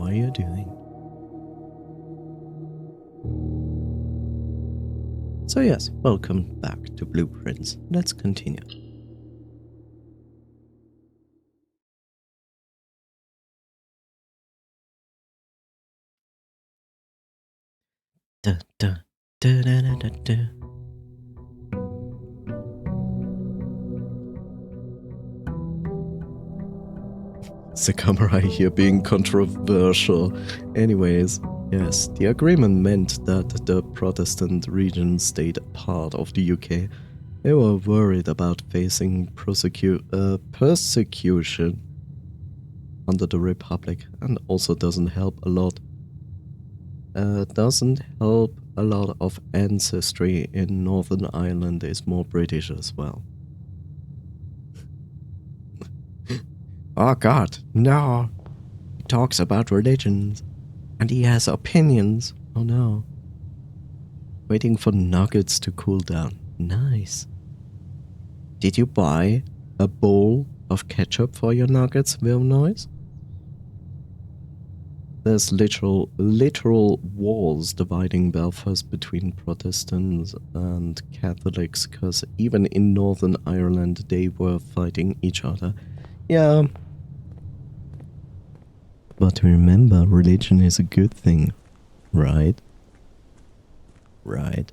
are you doing? So yes, welcome back to Blueprints. Let's continue. Da, da, da, da, da, da, da. Sekamerai here being controversial. Anyways, yes, the agreement meant that the Protestant region stayed part of the UK. They were worried about facing persecution under the Republic, and also doesn't help a lot. Doesn't help a lot of ancestry in Northern Ireland is more British as well. Oh god, no! He talks about religions, and he has opinions. Oh no. Waiting for nuggets to cool down. Nice. Did you buy a bowl of ketchup for your nuggets, Vilnoise? There's literal walls dividing Belfast between Protestants and Catholics, because even in Northern Ireland they were fighting each other. Yeah. But remember, religion is a good thing, right? Right.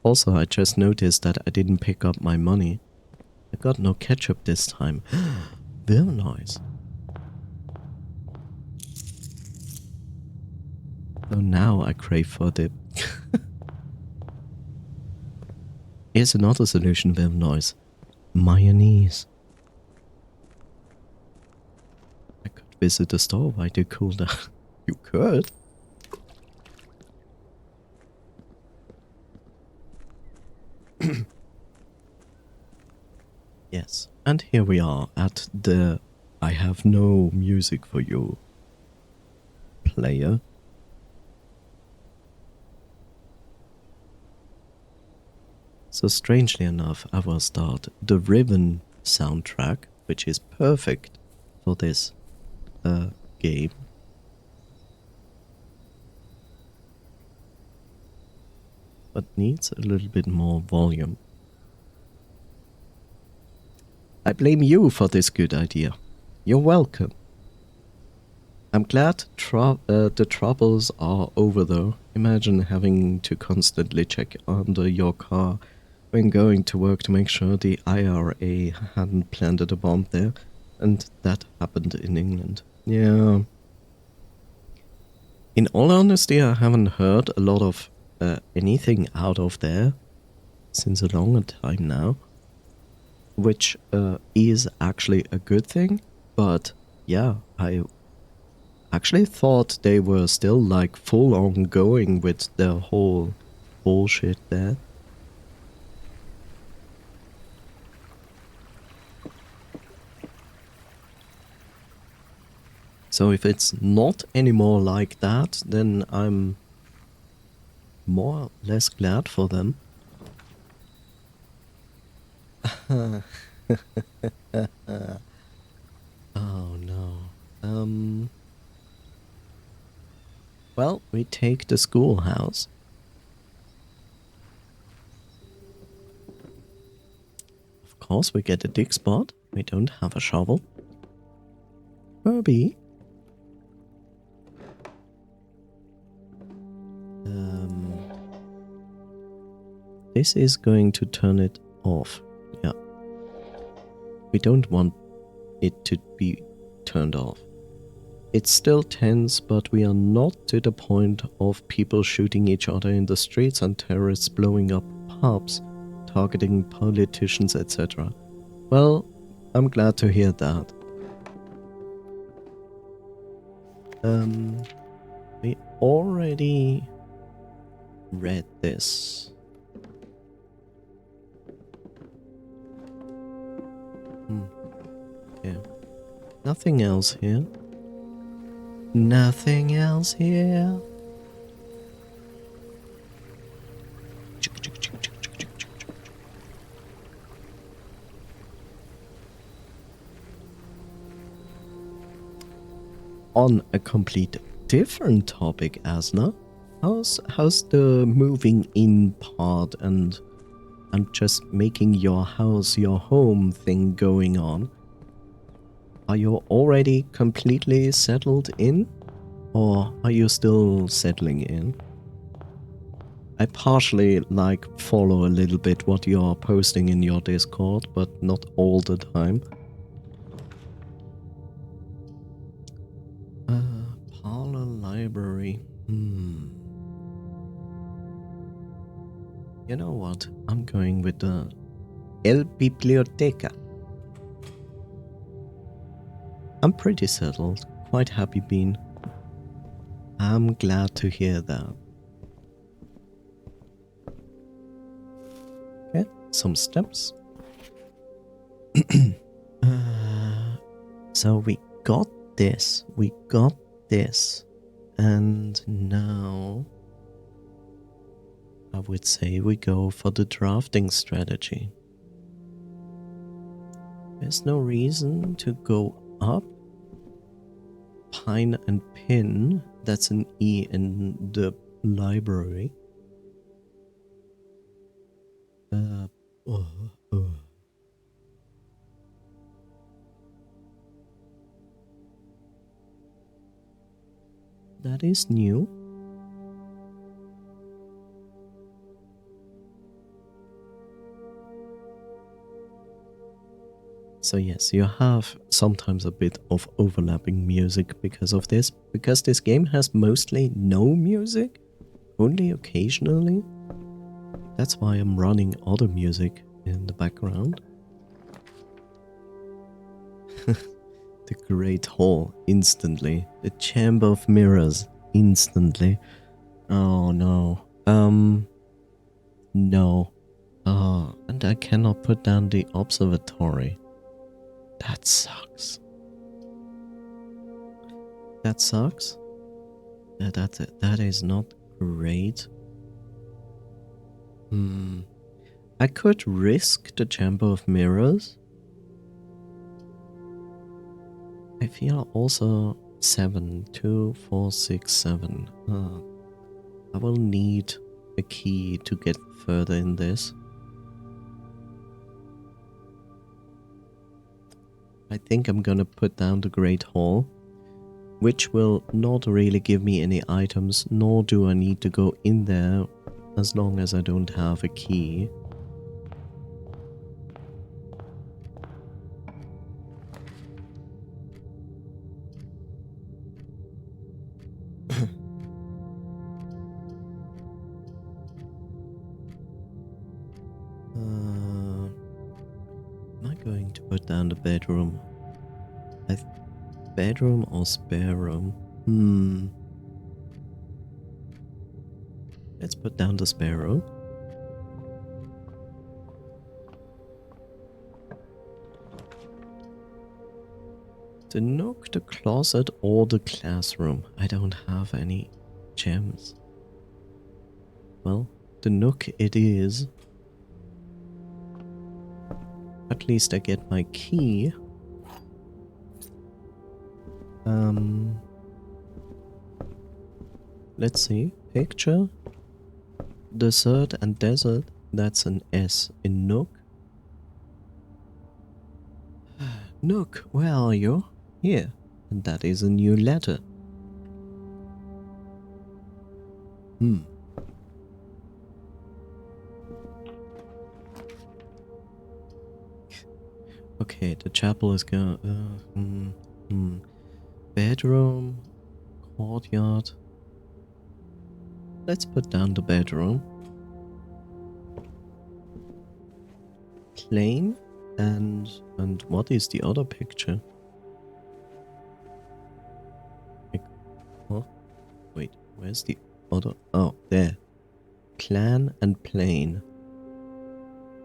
Also, I just noticed that I didn't pick up my money. I got no ketchup this time. Very nice. So now I crave for dip. Here's another solution, very nice. Mayonnaise. I could visit the store while you cool down. You could. Yes, and here we are at the I have no music for you player. So strangely enough, I will start the Riven soundtrack, which is perfect for this game. But needs a little bit more volume. I blame you for this good idea. You're welcome. I'm glad the troubles are over though. Imagine having to constantly check under your car when going to work to make sure the IRA hadn't planted a bomb there, and that happened in England. Yeah. In all honesty, I haven't heard a lot of anything out of there since a longer time now, which is actually a good thing, but yeah, I actually thought they were still like full on going with their whole bullshit there. So if it's not anymore like that, then I'm more or less glad for them. Oh no. Well, we take the schoolhouse. Of course we get a dig spot. We don't have a shovel. Herbie. This is going to turn it off. Yeah. We don't want it to be turned off. It's still tense, but we are not to the point of people shooting each other in the streets and terrorists blowing up pubs, targeting politicians, etc. Well, I'm glad to hear that. We already read this. Yeah. Nothing else here. Nothing else here. On a complete different topic, Asna, how's the moving in part and just making your house your home thing going on? Are you already completely settled in, or are you still settling in? I partially follow a little bit what you're posting in your Discord, but not all the time. Parlor library. You know what? I'm going with the El Biblioteca. I'm pretty settled. Quite happy bean. I'm glad to hear that. Okay, some steps. So we got this. We got this. And now I would say we go for the drafting strategy. There's no reason to go up. Pine and pin, that's an E in the library. That is new. So yes, you have sometimes a bit of overlapping music because of this. Because this game has mostly no music, only occasionally. That's why I'm running other music in the background. The Great Hall, instantly. The Chamber of Mirrors, instantly. Oh no. No. Oh, and I cannot put down the observatory. That sucks. That sucks? That is not great. I could risk the Chamber of Mirrors. I feel also 7, 2, 4, 6, 7. I will need a key to get further in this. I think I'm gonna put down the Great Hall, which will not really give me any items, nor do I need to go in there as long as I don't have a key. Am I going to put down the bedroom? Bedroom or spare room? Let's put down the spare room. The nook, the closet, or the classroom. I don't have any gems. Well, the nook it is. At least I get my key. Let's see. Picture. Dessert and desert. That's an S in nook. Nook, where are you? Here. And that is a new letter. Okay, the chapel is going. Bedroom, courtyard. Let's put down the bedroom. Plain and what is the other picture? Huh? Wait, where's the other? Oh, there. Clan and plain.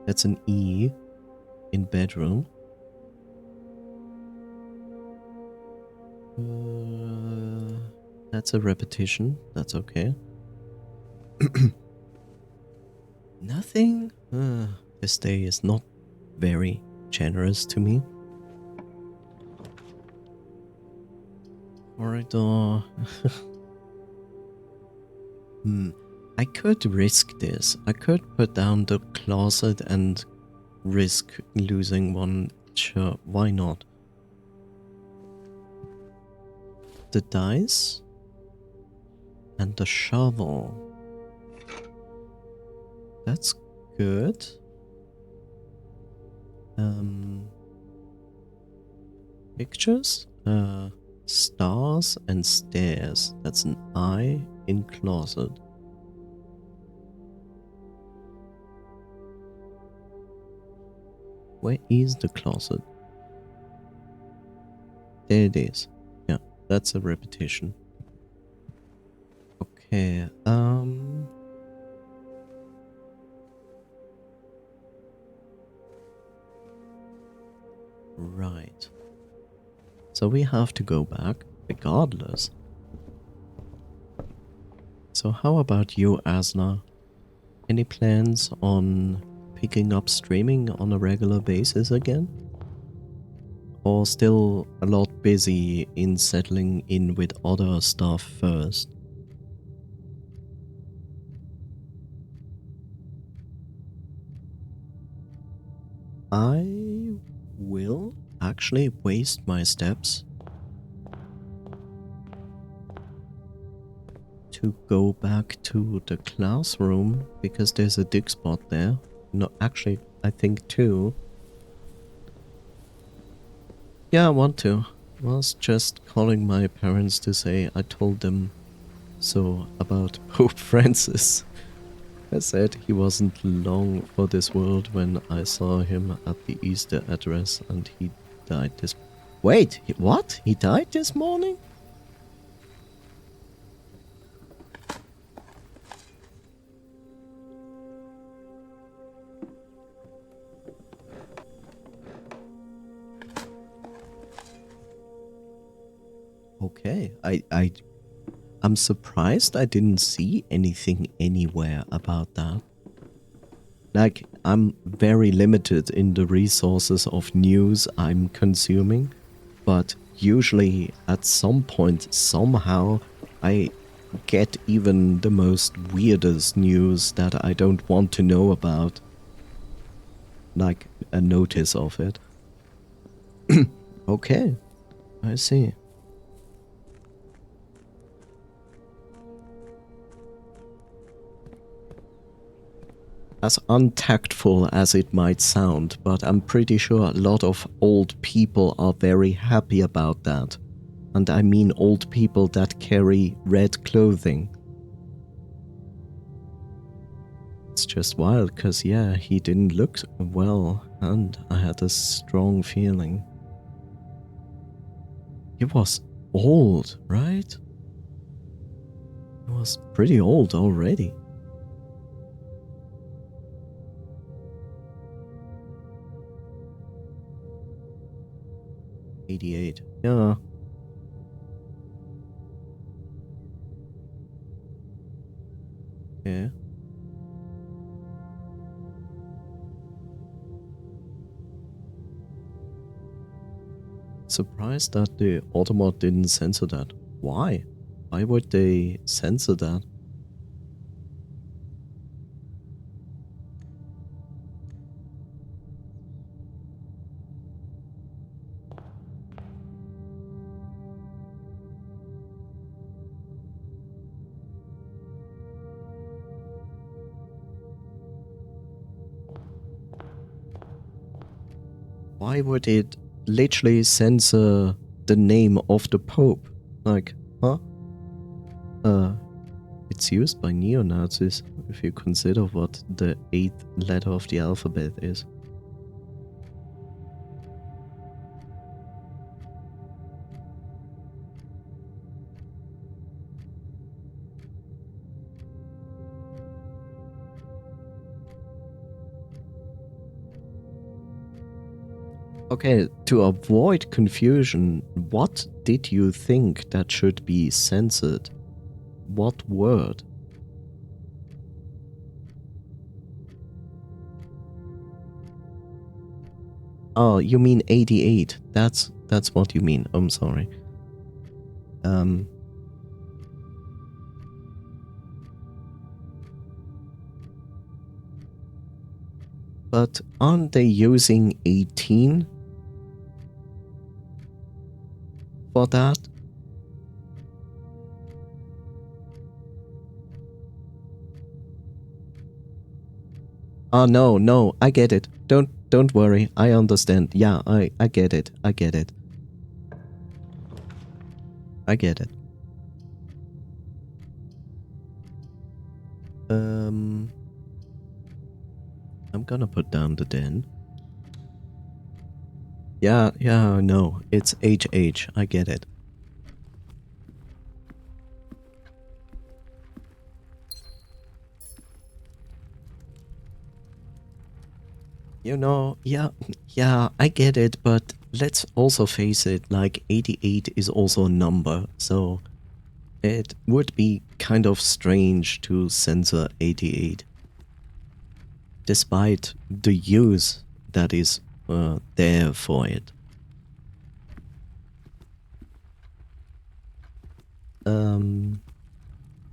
That's an E in bedroom. That's a repetition. That's okay. Nothing? This day is not very generous to me. corridor. I could risk this. I could put down the closet and risk losing one. Sure, why not? The dice and the shovel. That's good. Pictures? Stars and stairs. That's an eye in closet. Where is the closet? There it is. Yeah, that's a repetition. Okay, right. So we have to go back, regardless. So how about you, Asna? Any plans on picking up streaming on a regular basis again? Or still a lot busy in settling in with other stuff first? I will actually waste my steps to go back to the classroom because there's a dig spot there. No, actually, I think two. Yeah, I want to. I was just calling my parents to say I told them so about Pope Francis. I said he wasn't long for this world when I saw him at the Easter address and he died this... Wait, what? He died this morning? Okay, I'm surprised I didn't see anything anywhere about that. Like, I'm very limited in the resources of news I'm consuming, but usually at some point, somehow, I get even the most weirdest news that I don't want to know about. Like, a notice of it. Okay, I see. As untactful as it might sound, but I'm pretty sure a lot of old people are very happy about that. And I mean old people that carry red clothing. It's just wild, because yeah, he didn't look well, and I had a strong feeling. He was old, right? He was pretty old already. '88. Yeah. Yeah. Surprised that the Automat didn't censor that. Why? Why would they censor that? Why would it literally censor the name of the Pope? Like, huh? It's used by neo-Nazis, if you consider what the 8th letter of the alphabet is. Okay, to avoid confusion, what did you think that should be censored? What word? Oh, you mean 88. That's what you mean. I'm sorry. Um, but aren't they using 18 for that? Oh, no, I get it. Don't worry, I understand. Yeah, I get it. I get it. I get it. I'm gonna put down the den. Yeah, no, it's HH. I get it. You know, yeah, I get it, but let's also face it, like 88 is also a number, so it would be kind of strange to censor 88, despite the use that is there for it.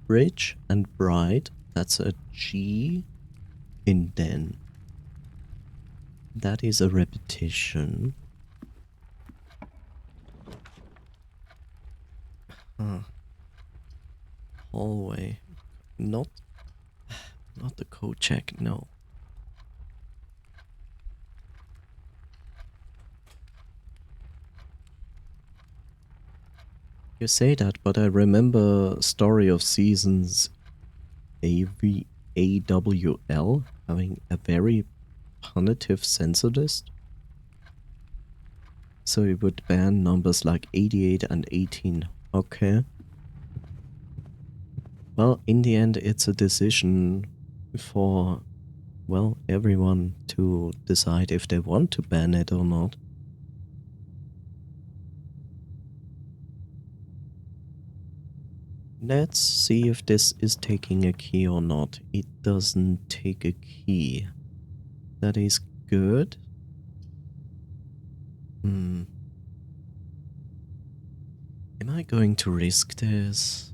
Bridge and bride, that's a G in den. That is a repetition. Hallway. Not the code check, no. You say that, but I remember Story of Seasons AWL having a very punitive censor list. So it would ban numbers like 88 and 18. Okay. Well, in the end, it's a decision for, well, everyone to decide if they want to ban it or not. Let's see if this is taking a key or not. It doesn't take a key. That is good. Am I going to risk this?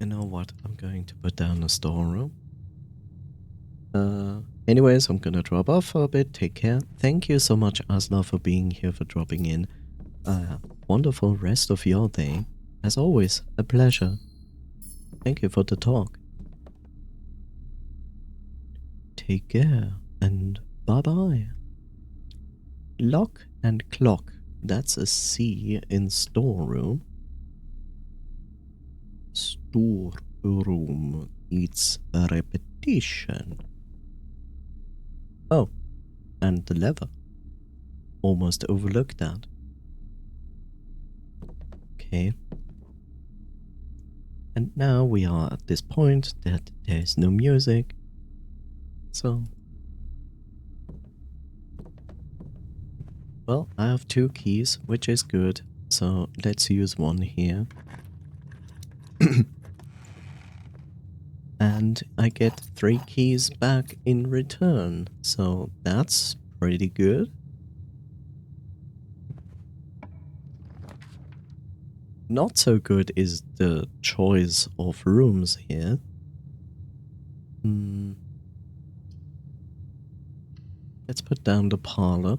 You know what? I'm going to put down a storeroom. Anyways, I'm gonna drop off for a bit. Take care. Thank you so much, Asla, for being here, for dropping in. Wonderful rest of your day. As always, a pleasure. Thank you for the talk. Take care and bye-bye. Lock and clock. That's a C in storeroom. Storeroom. It's a repetition. Oh, and the lever. Almost overlooked that. Okay. And now we are at this point that there's no music. So, well, I have 2 keys, which is good. So let's use one here. And I get 3 keys back in return. So that's pretty good. Not so good is the choice of rooms here. Let's put down the parlor.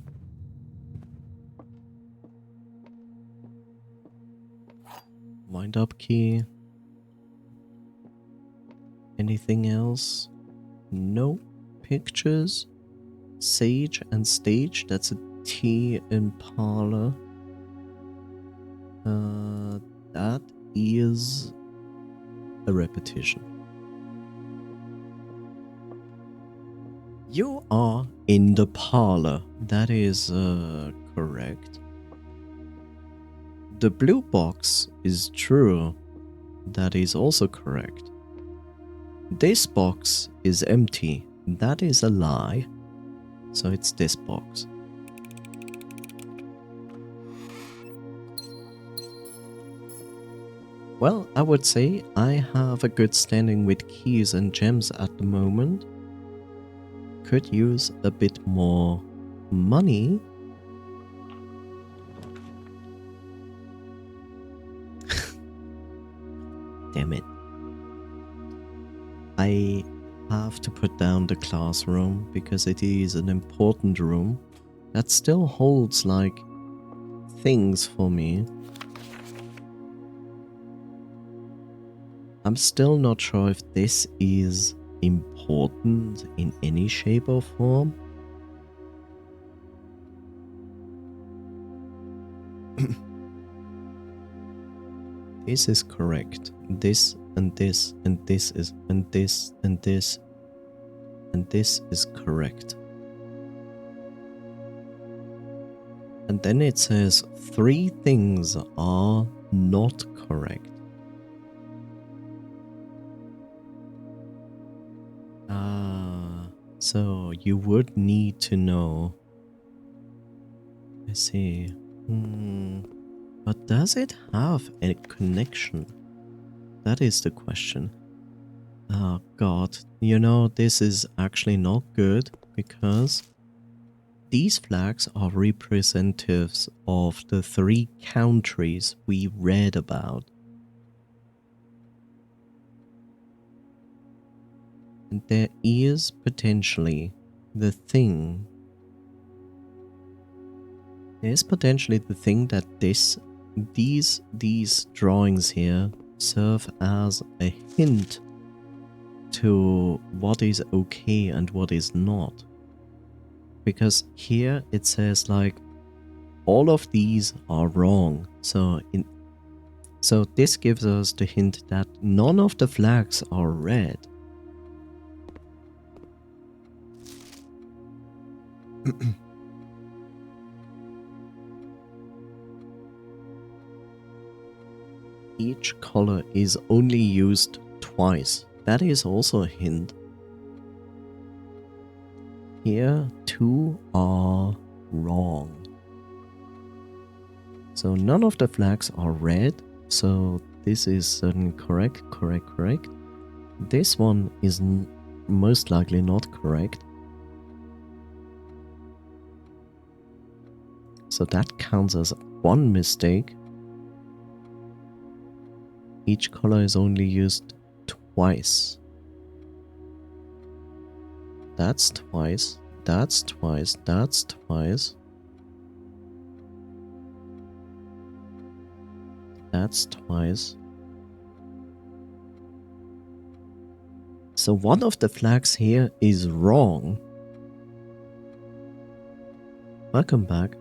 Wind up key. Anything else? No. Pictures. Sage and stage. That's a T in parlor. That is a repetition. You are in the parlor. That is correct. The blue box is true. That is also correct. This box is empty. That is a lie. So it's this box. Well, I would say I have a good standing with keys and gems at the moment. Could use a bit more money. Damn it. I have to put down the classroom because it is an important room that still holds like things for me. I'm still not sure if this is important in any shape or form. This is correct. This and this and this is and this and this and this is correct. And then it says 3 things are not correct. So you would need to know. I see. But does it have a connection? That is the question. Oh god, you know, this is actually not good because these flags are representatives of the 3 countries we read about. And there is potentially the thing. There's potentially the thing that these drawings here serve as a hint to what is okay and what is not. Because here it says like all of these are wrong. So this gives us the hint that none of the flags are red. Each color is only used twice. That is also a hint. Here, 2 are wrong. So none of the flags are red. So this is certainly correct. This one is most likely not correct. So that counts as 1 mistake. Each color is only used twice. That's twice. That's twice. That's twice. That's twice. So one of the flags here is wrong. Welcome back.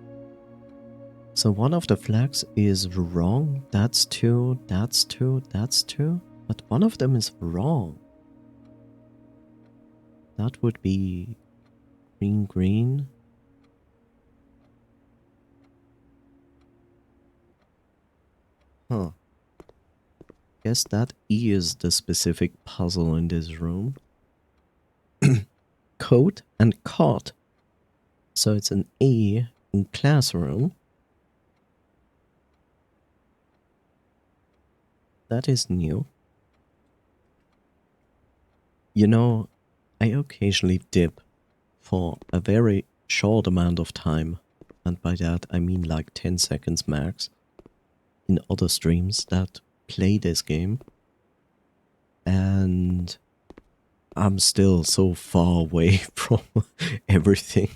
So one of the flags is wrong. That's 2, that's 2, that's 2. But one of them is wrong. That would be green, green. Huh. Guess that is the specific puzzle in this room. Coat and cot. So it's an A in classroom. That is new. You know, I occasionally dip for a very short amount of time, and by that I mean like 10 seconds max, in other streams that play this game, and I'm still so far away from everything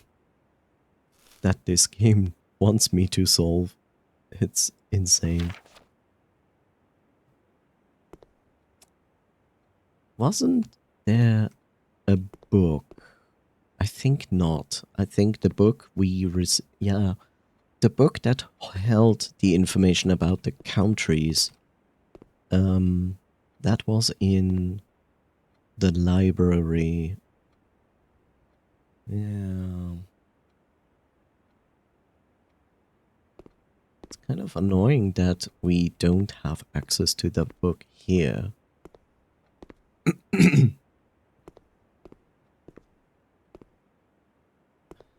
that this game wants me to solve. It's insane. Wasn't there a book? I think not. I think the book the book that held the information about the countries, that was in the library. Yeah. It's kind of annoying that we don't have access to the book here.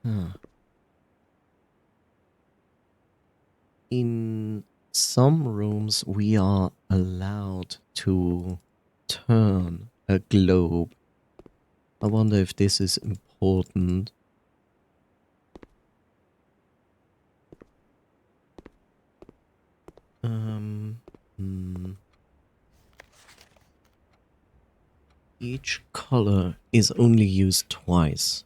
Huh. In some rooms we are allowed to turn a globe. I wonder if this is important. Each color is only used twice.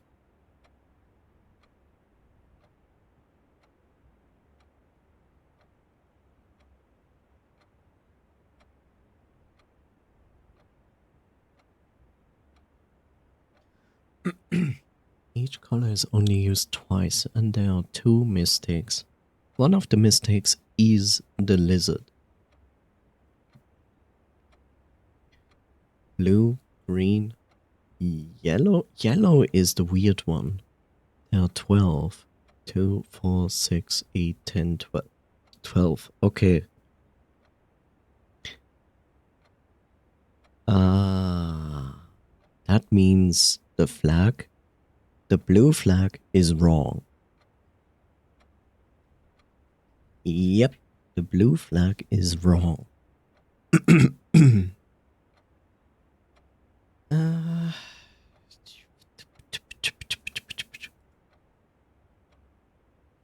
Each color is only used twice, and there are 2 mistakes. One of the mistakes is the lizard. Blue, green, yellow. Yellow is the weird one. There are 12. 2, 4, 6, 8, 10, 12. 12. Okay. That means the flag, the blue flag is wrong. Yep, the blue flag is wrong.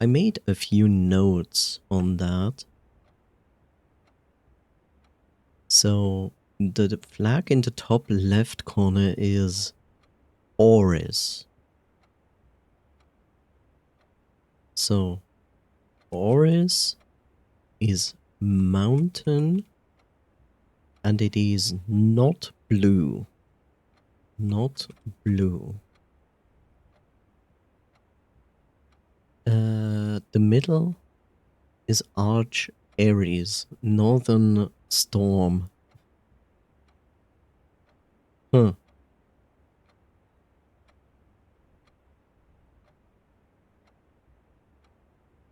I made a few notes on that. So the flag in the top left corner is Oris. So Oris is mountain, and it is not blue. Not blue. The middle is Arch Aries, Northern Storm. Huh.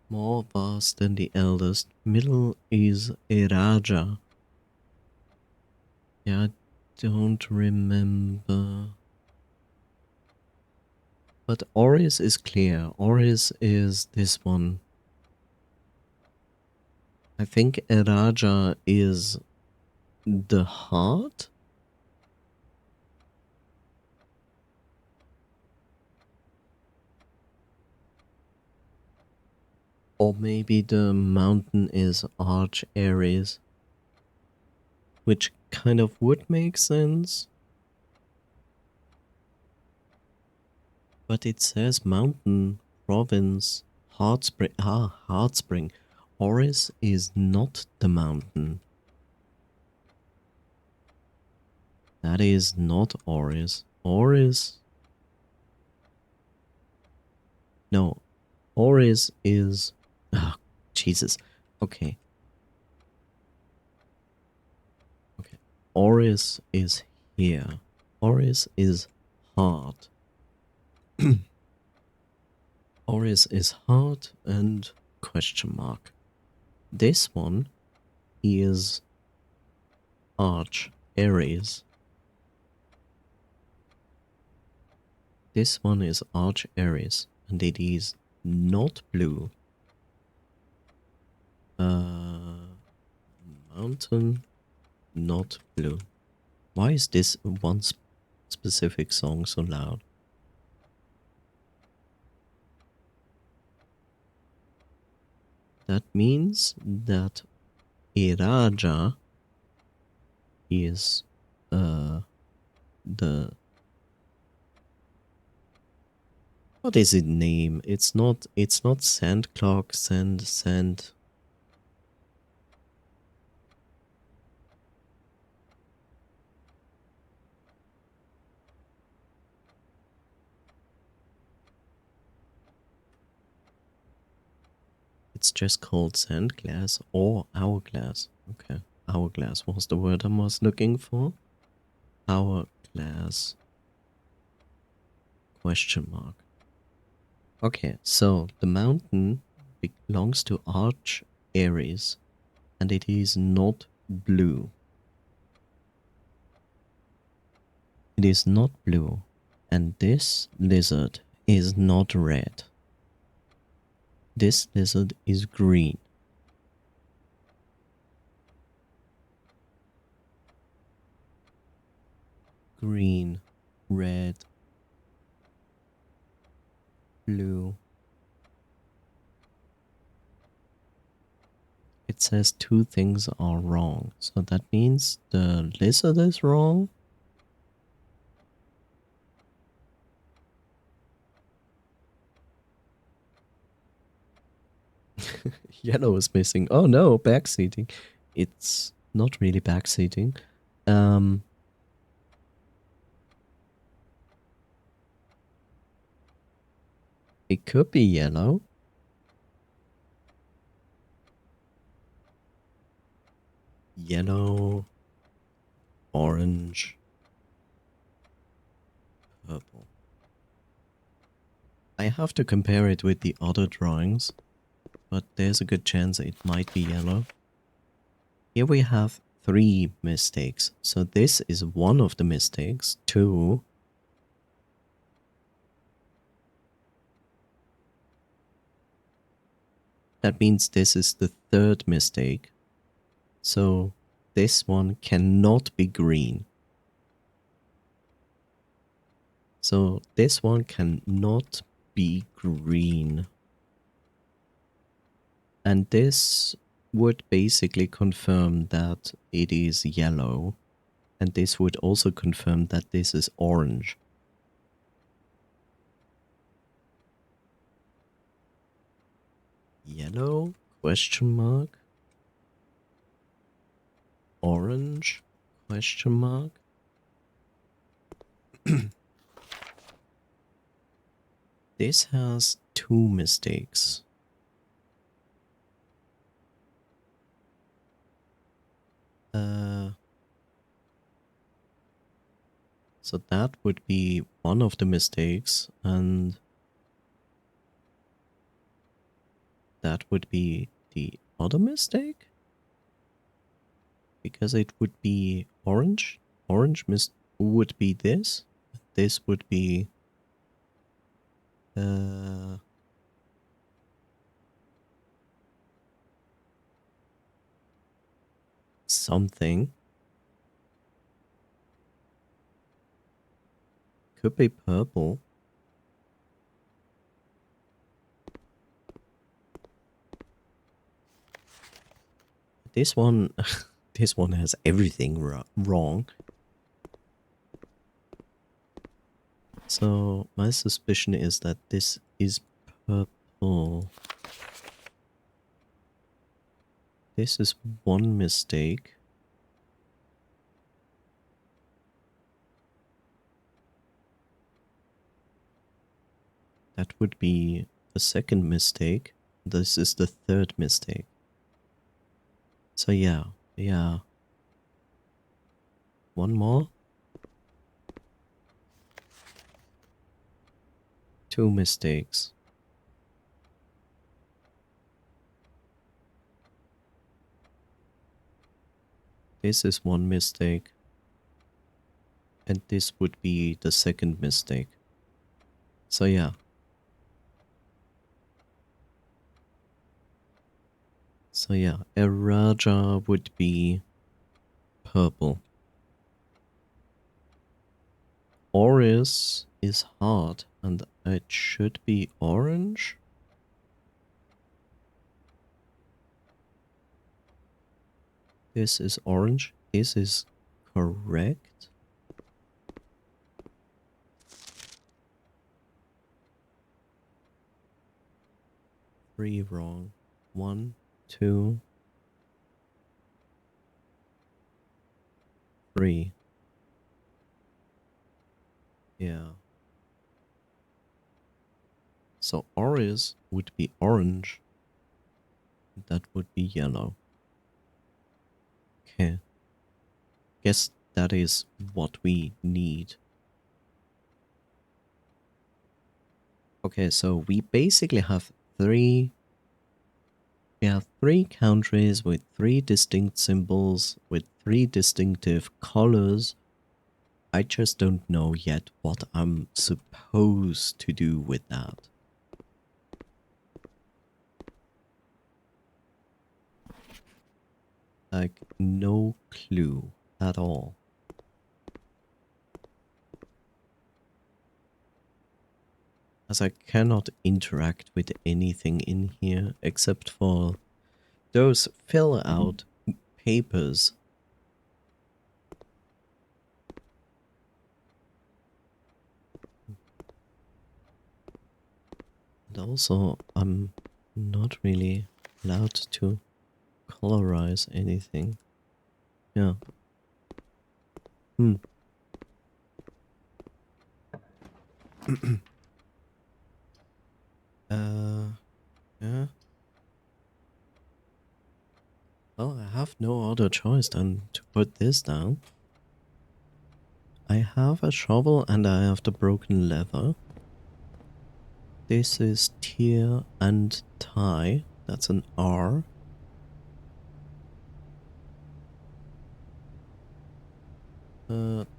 More vast than the eldest. Middle is Iraja. Yeah, I don't remember. But Oris is clear. Oris is this one. I think Iraja is the heart? Or maybe the mountain is Arch Aries. Which kind of would make sense. But it says mountain, province, Heartspring. Ah, Heartspring. Oris is not the mountain. That is not Oris. Oris... No. Oris is... Oh, Jesus. Okay. Okay. Oris is here. Oris is heart. Oris is heart and question mark. This one is Arch Aries. This one is Arch Aries, and it is not blue. Mountain, not blue. Why is this one specific song so loud? That means that Iraja is the... What is its name? It's not Sand Clock, Sand. It's just called Sandglass or Hourglass. Okay, Hourglass was the word I was looking for. Hourglass. Question mark. Okay, so the mountain belongs to Arch Aries, and it is not blue. It is not blue, and this lizard is not red. This lizard is green. green, red, blue. It says two things are wrong. So that means the lizard is wrong. Yellow is missing. Oh no, backseating. It's not really backseating. It could be yellow. Yellow, orange, purple. I have to compare it with the other drawings, but there's a good chance it might be yellow. Here we have 3 mistakes. So this is one of the mistakes. 2. That means this is the 3rd mistake. So this one cannot be green. So this one cannot be green. And this would basically confirm that it is yellow. And this would also confirm that this is orange. Yellow? Question mark? Orange? Question mark? This has 2 mistakes. So that would be one of the mistakes, and that would be the other mistake? Because it would be orange. Orange would be this. This would be something. Could be purple. This one, this one has everything wrong. So my suspicion is that this is purple. This is one mistake. That would be the second mistake. This is the third mistake. So yeah. One more. 2 mistakes. This is one mistake. And this would be the second mistake. So yeah. So yeah, a Raja would be purple. Oris is hard, and it should be orange. This is orange. This is correct. Three wrong. 1, 2, 3. Yeah. So Oris would be orange. That would be yellow. Okay. Guess that is what we need. Okay, so we basically have 3 countries with 3 distinct symbols, with 3 distinctive colors. I just don't know yet what I'm supposed to do with that. Like, no clue at all. as I cannot interact with anything in here except for those fill out papers. And also, I'm not really allowed to colorize anything. Yeah. Hmm. Yeah. Well, I have no other choice than to put this down. I have a shovel and I have the broken leather. This is tear and tie. That's an R.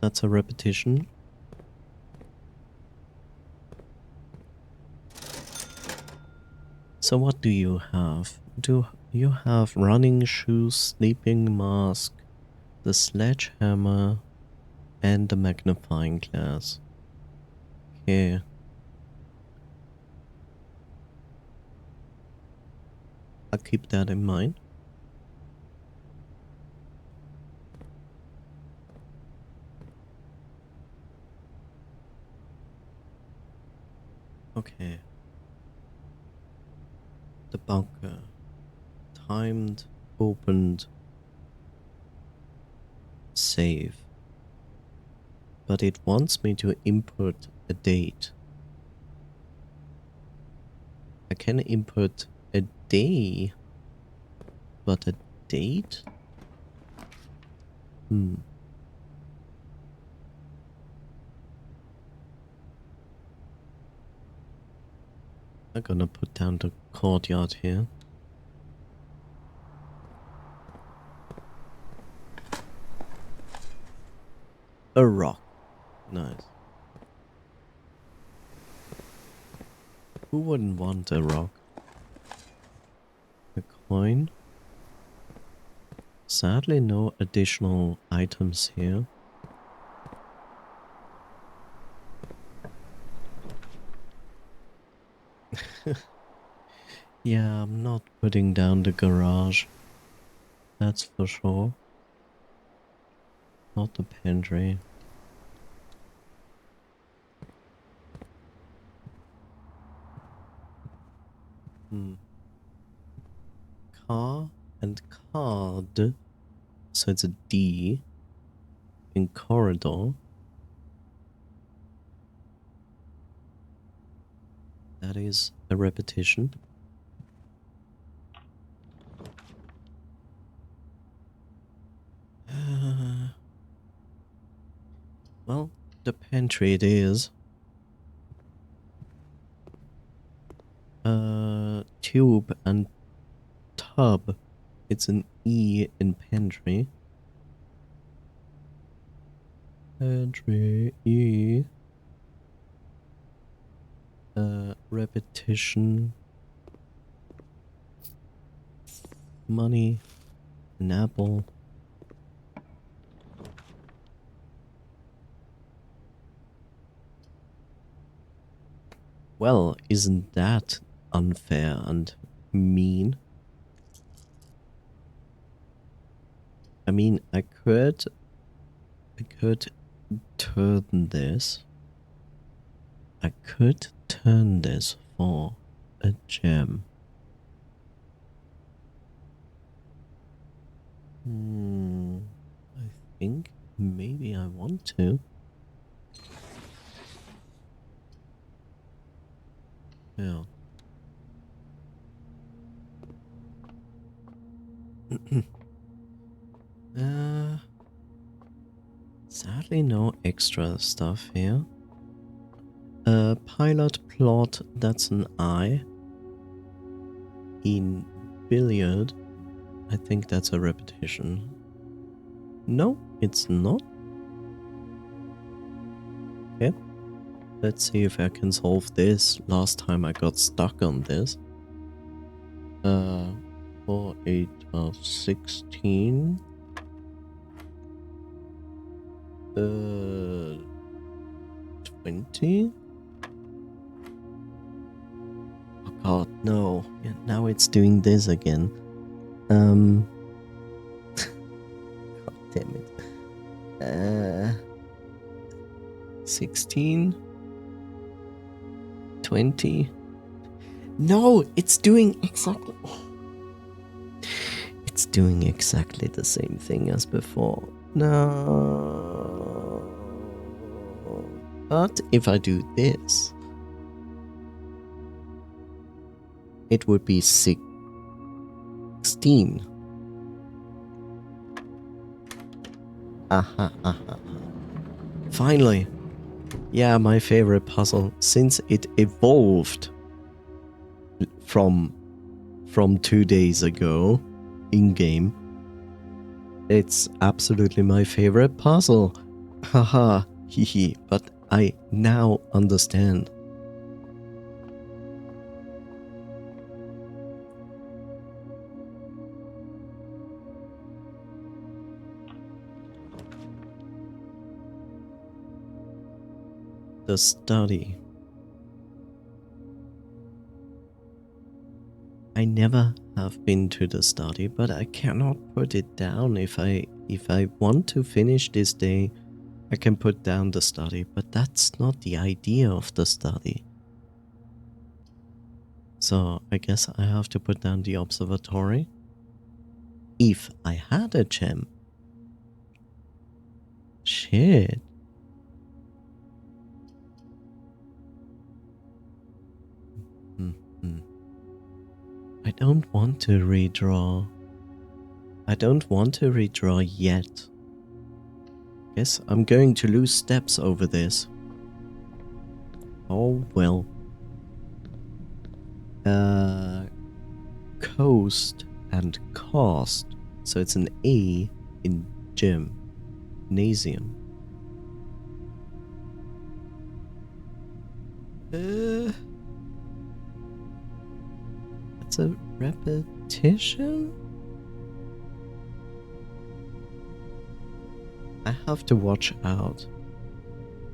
That's a repetition. So what do you have? Do you have running shoes, sleeping mask, the sledgehammer, and the magnifying glass? Okay. I'll keep that in mind. Okay. The bunker. Timed, opened, save. But it wants me to input a date. I can input a day, but a date? I'm gonna put down the courtyard here. A rock. Nice. Who wouldn't want a rock? A coin. Sadly, no additional items here. Yeah, I'm not putting down the garage. That's for sure. Not the pantry. Car and card. So it's a D in corridor. That is a repetition. Well, the pantry it is. Tube and tub. It's an E in pantry. Pantry E. Repetition. Money. An apple. Well, isn't that unfair and mean? I mean, I could turn this. I could turn this for a gem. I think maybe I want to. Yeah. Sadly no extra stuff here. Pilot plot, that's an I. In billiard, I think that's a repetition. No, it's not. Okay. Let's see if I can solve this. Last time I got stuck on this. 4, 8, 16. 20. No, yeah, now it's doing this again. God damn it. 16? 20? No, it's doing exactly... It's doing exactly the same thing as before. No. But if I do this, it would be 16. Aha, aha. Finally. Yeah, my favorite puzzle, since it evolved from 2 days ago in-game. It's absolutely my favorite puzzle. Haha, hehe, but I now understand. The study. I never have been to the study, but I cannot put it down. If I want to finish this day, I can put down the study, but that's not the idea of the study. So I guess I have to put down the observatory. If I had a gem. Shit. Mm-hmm. I don't want to redraw. I don't want to redraw yet. Guess I'm going to lose steps over this. Oh well. Coast and cost. So it's an A in gymnasium. That's a repetition? I have to watch out.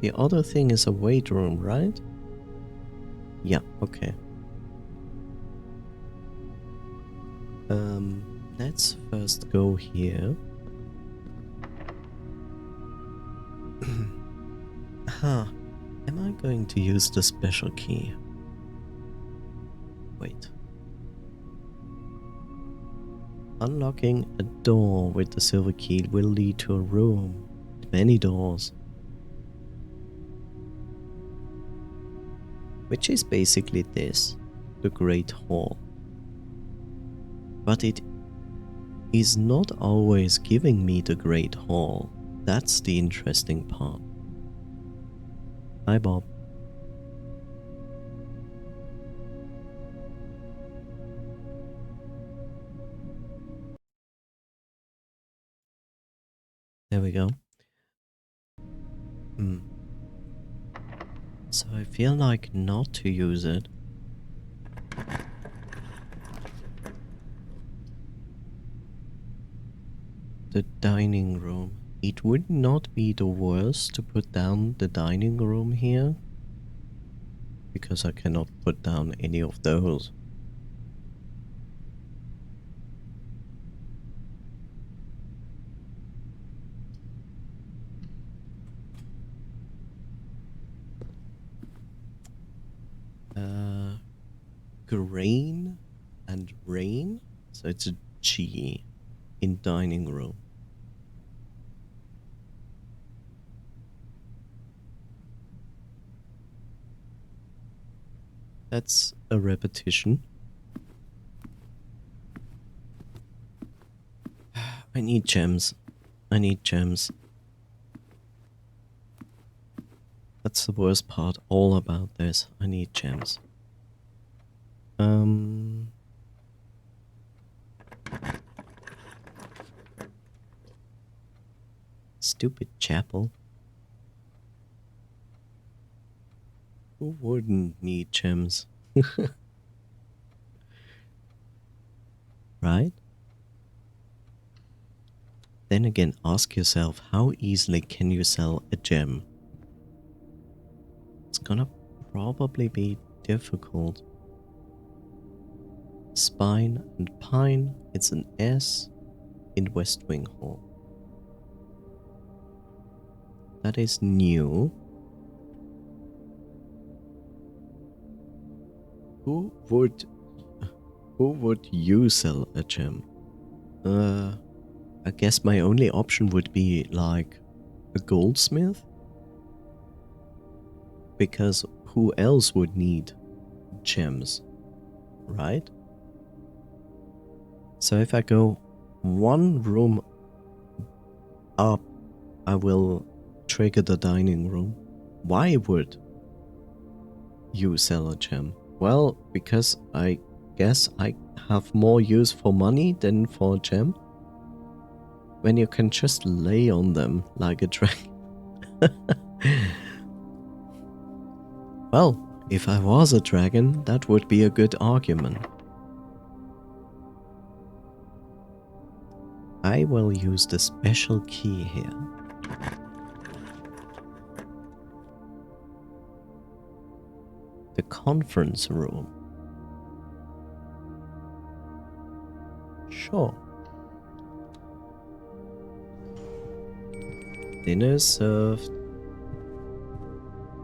The other thing is a weight room, right? Yeah, okay. Let's first go here. Huh. Am I going to use the special key? Wait. Unlocking a door with the silver key will lead to a room with many doors. Which is basically this, the Great Hall. But it is not always giving me the Great Hall. That's the interesting part. Hi, Bob. There we go. So I feel like not to use it. The dining room. It would not be the worst to put down the dining room here, because I cannot put down any of those. Grain and rain, so it's a G in dining room. That's a repetition. I need gems. I need gems. That's the worst part all about this. I need gems. Stupid chapel. Who wouldn't need gems? Right? Then again, ask yourself, how easily can you sell a gem? It's gonna probably be difficult. Spine and Pine. It's an S in West Wing Hall. That is new. Who would you sell a gem? I guess my only option would be like a goldsmith. Because who else would need gems, right? So if I go one room up, I will trigger the dining room. Why would you sell a gem? Well, because I guess I have more use for money than for a gem. When you can just lay on them like a dragon. Well, if I was a dragon, that would be a good argument. I will use the special key here. The conference room. Sure. Dinner is served.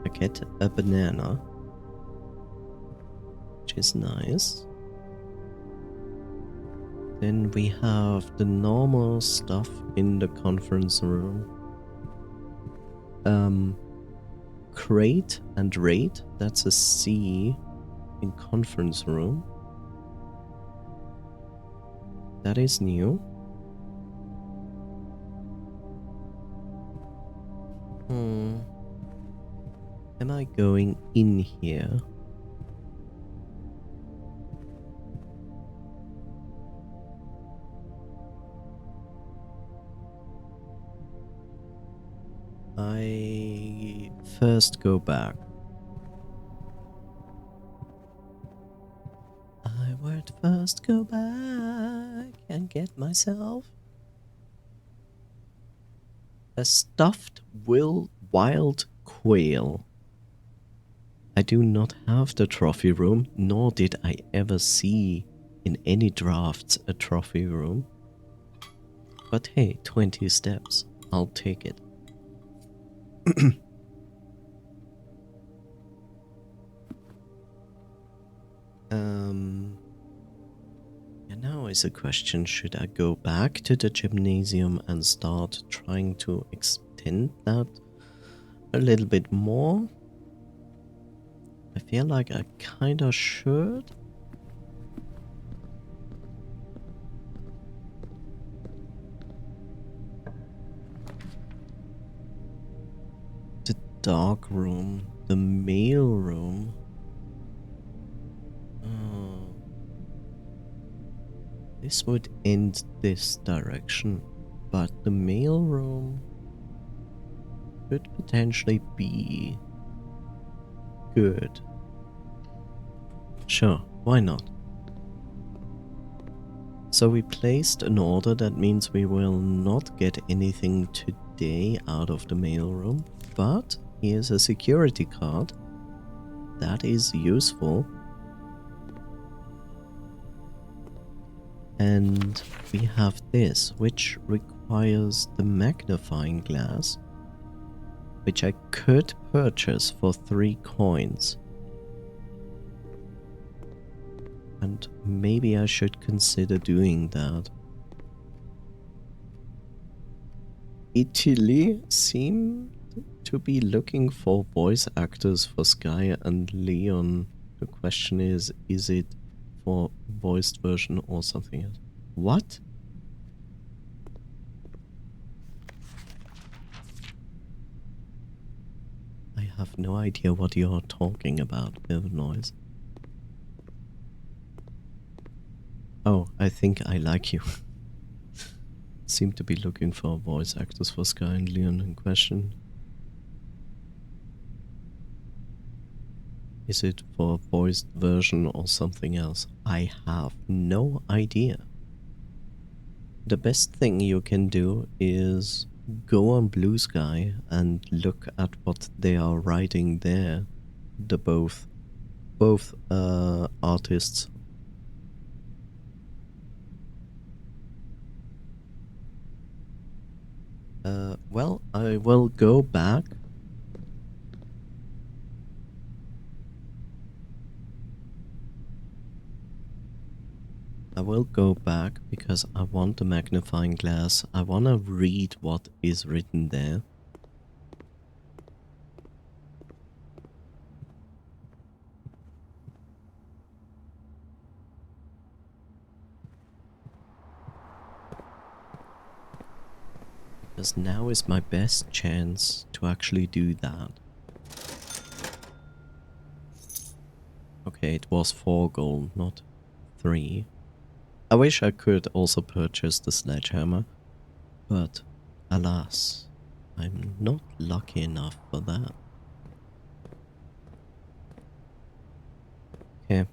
I get a banana, which is nice. Then we have the normal stuff in the conference room. Crate and rate, that's a C in conference room. That is new. Am I going in here? I first go back. I would first go back and get myself a stuffed wild quail. I do not have the trophy room, nor did I ever see in any drafts a trophy room. But hey, 20 steps. I'll take it. And now is a question, should I go back to the gymnasium and start trying to extend that a little bit more? I feel like I kinda should. The dark room, the mail room. This would end this direction, but the mail room could potentially be good. Sure, why not? So we placed an order, that means we will not get anything today out of the mail room, but here's a security card. That is useful. And we have this, which requires the magnifying glass, which I could purchase for 3 coins. And maybe I should consider doing that. Italy seemed to be looking for voice actors for Sky and Leon. The question is it for voiced version or something else? What? I have no idea what you are talking about, Noise. Oh, I think I like you. Seem to be looking for voice actors for Sky and Leon in question. Is it for a voiced version or something else? I have no idea. The best thing you can do is go on Blue Sky and look at what they are writing there. The both artists. Well, I will go back. I will go back because I want the magnifying glass. I want to read what is written there. Because now is my best chance to actually do that. Okay, it was 4 gold, not 3. I wish I could also purchase the sledgehammer, but alas, I'm not lucky enough for that. Okay.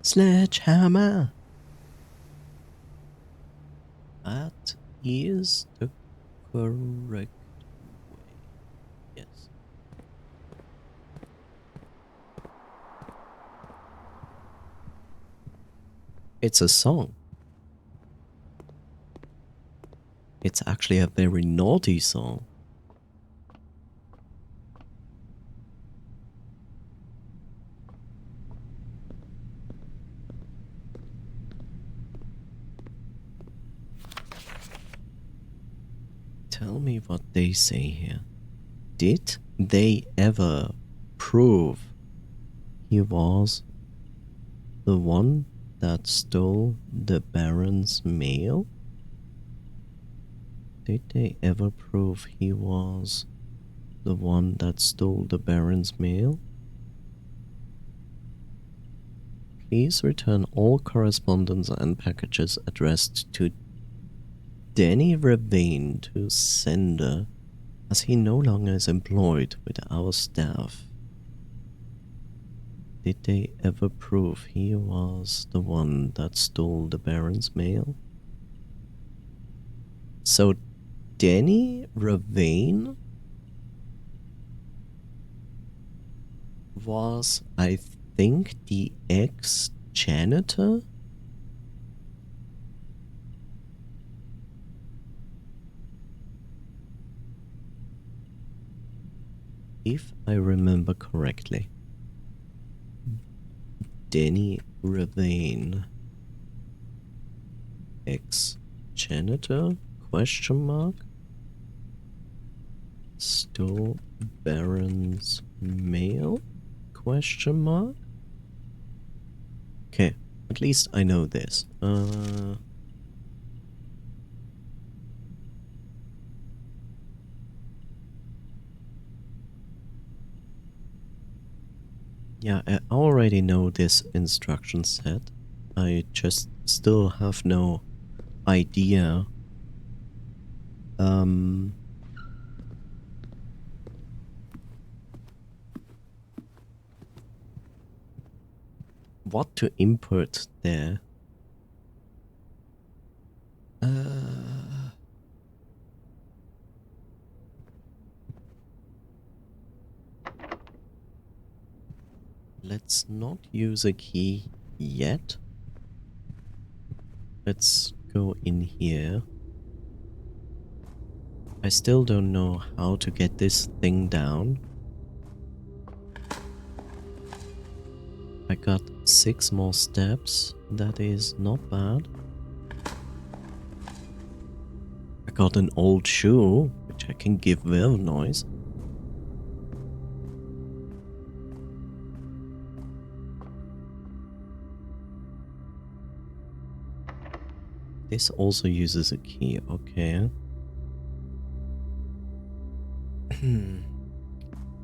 Sledgehammer! That is the correct way. Yes. It's a song. It's actually a very naughty song. Tell me what they say here. Did they ever prove he was the one that stole the Baron's mail? Did they ever prove he was the one that stole the Baron's mail? Please return all correspondence and packages addressed to Danny Ravane to sender, as he no longer is employed with our staff. Did they ever prove he was the one that stole the Baron's mail? So Danny Ravane was, I think, the ex-janitor? If I remember correctly. Danny Ravane. Ex-janitor? Question mark? Stole Baron's mail? Question mark? Okay, at least I know this. Yeah, I already know this instruction set. I just still have no idea what to input there. Let's not use a key yet. Let's go in here. I still don't know how to get this thing down. I got 6 more steps. That is not bad. I got an old shoe, which I can give valve noise. This also uses a key, okay.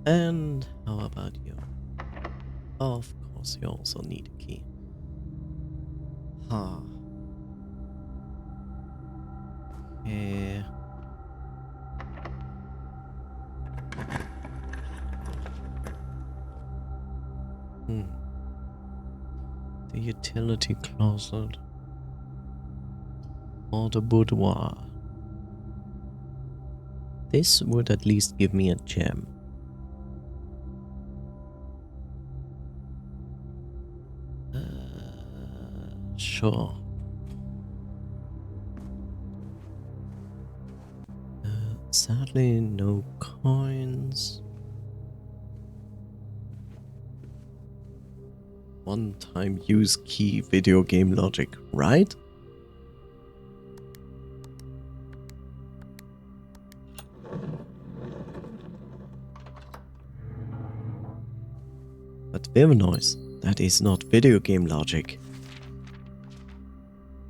And how about you? Of course you also need a key. Huh. Okay. The utility closet. Or the boudoir. This would at least give me a gem. Sure. Sadly, no coins. One-time use key video game logic, right? But Noise, that is not video game logic.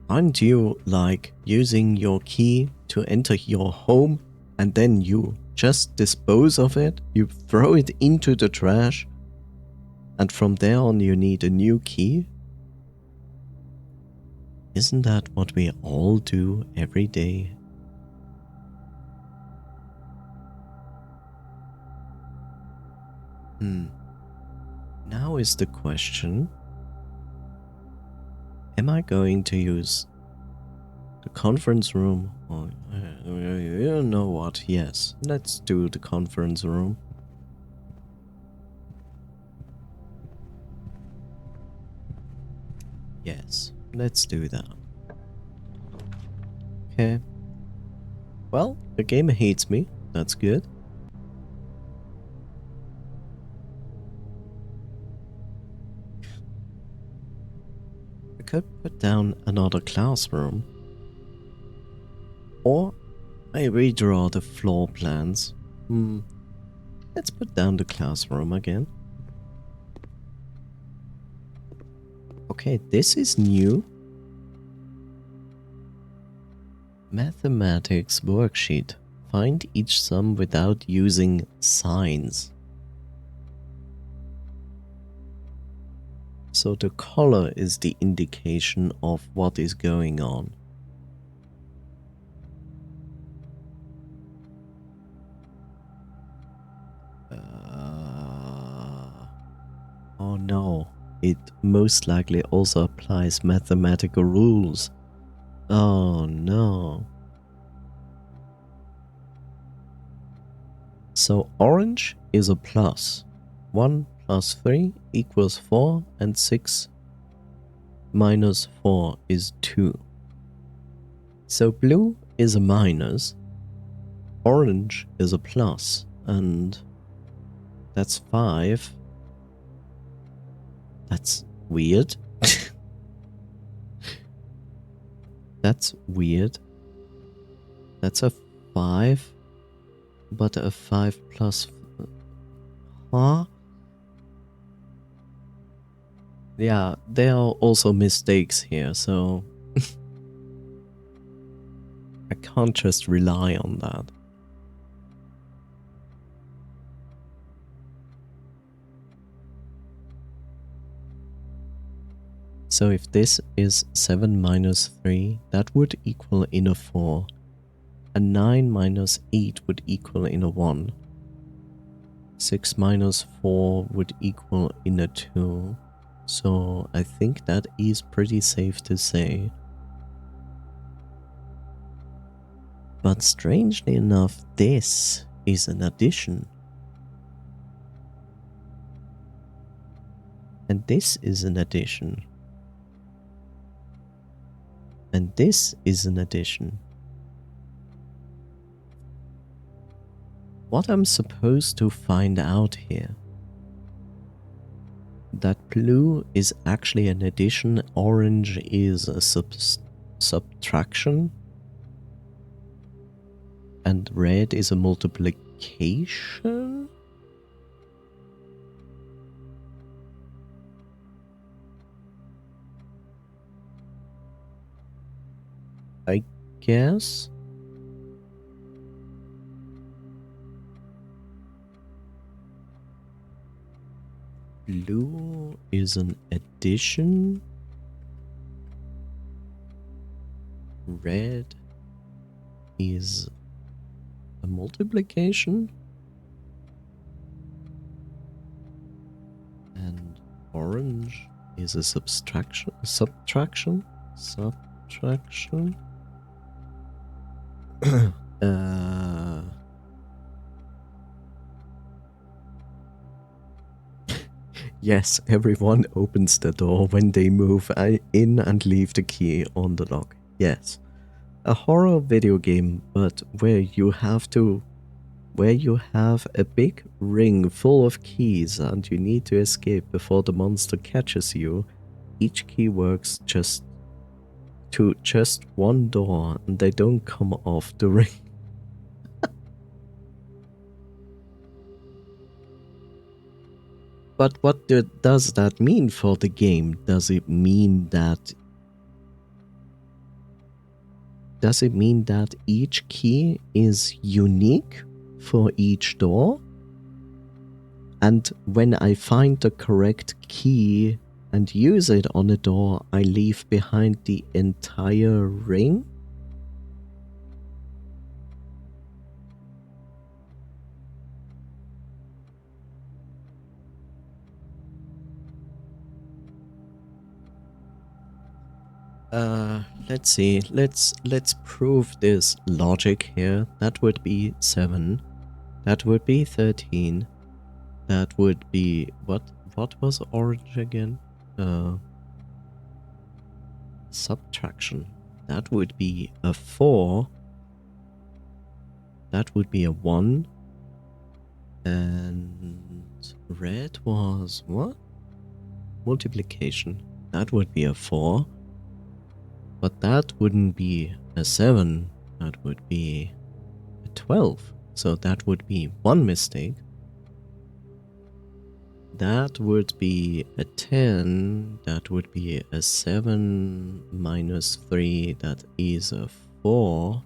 Aren't you like using your key to enter your home and then you just dispose of it? You throw it into the trash and from there on you need a new key? Isn't that what we all do every day? Now is the question, am I going to use the conference room? Or, you know what, yes, let's do the conference room. Yes, let's do that. Okay. Well, the game hates me, that's good. I could put down another classroom. Or I redraw the floor plans. Let's put down the classroom again. Okay, this is new. Mathematics worksheet. Find each sum without using signs. So the color is the indication of what is going on. Oh no, it most likely also applies mathematical rules. Oh no. So orange is a plus. 1 plus 3 equals 4 and 6 minus 4 is 2. So blue is a minus, orange is a plus, and that's 5. That's weird. That's weird. That's a 5, but a 5 plus... Huh? Yeah, there are also mistakes here, so... I can't just rely on that. So if this is 7 minus 3, that would equal in a 4. And 9 minus 8 would equal in a 1. 6 minus 4 would equal in a 2. So I think that is pretty safe to say. But strangely enough, this is an addition. And this is an addition. And this is an addition. What I'm supposed to find out here? That blue is actually an addition, orange is a subtraction, and red is a multiplication? I guess. Blue is an addition. Red is a multiplication. And orange is a subtraction. Yes, everyone opens the door when they move in and leave the key on the lock. Yes. a horror video game, but where you have a big ring full of keys and you need to escape before the monster catches you. Each key works just one door and they don't come off the ring. But what does that mean for the game? Does it mean that each key is unique for each door? And when I find the correct key and use it on a door, I leave behind the entire ring? Let's see. Let's prove this logic here. That would be 7. That would be 13. That would be what was orange again? Subtraction. That would be a 4. That would be a 1. And red was what? Multiplication. That would be a 4. But that wouldn't be a 7. That would be a 12. So that would be 1 mistake. That would be a 10. That would be a 7 minus 3. That is a 4.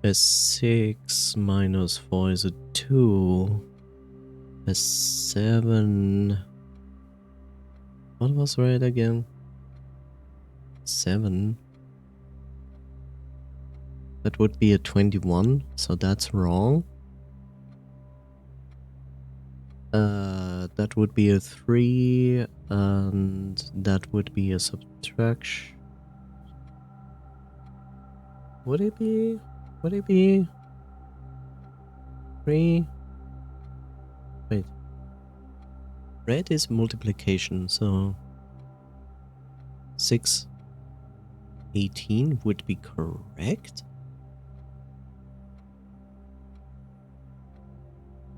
A 6 minus 4 is a 2. A 7. What was right again? 7. That would be a 21, so that's wrong. That would be a 3, and that would be a subtraction. Would it be 3? Wait. Red is multiplication, so 6, 18 would be correct.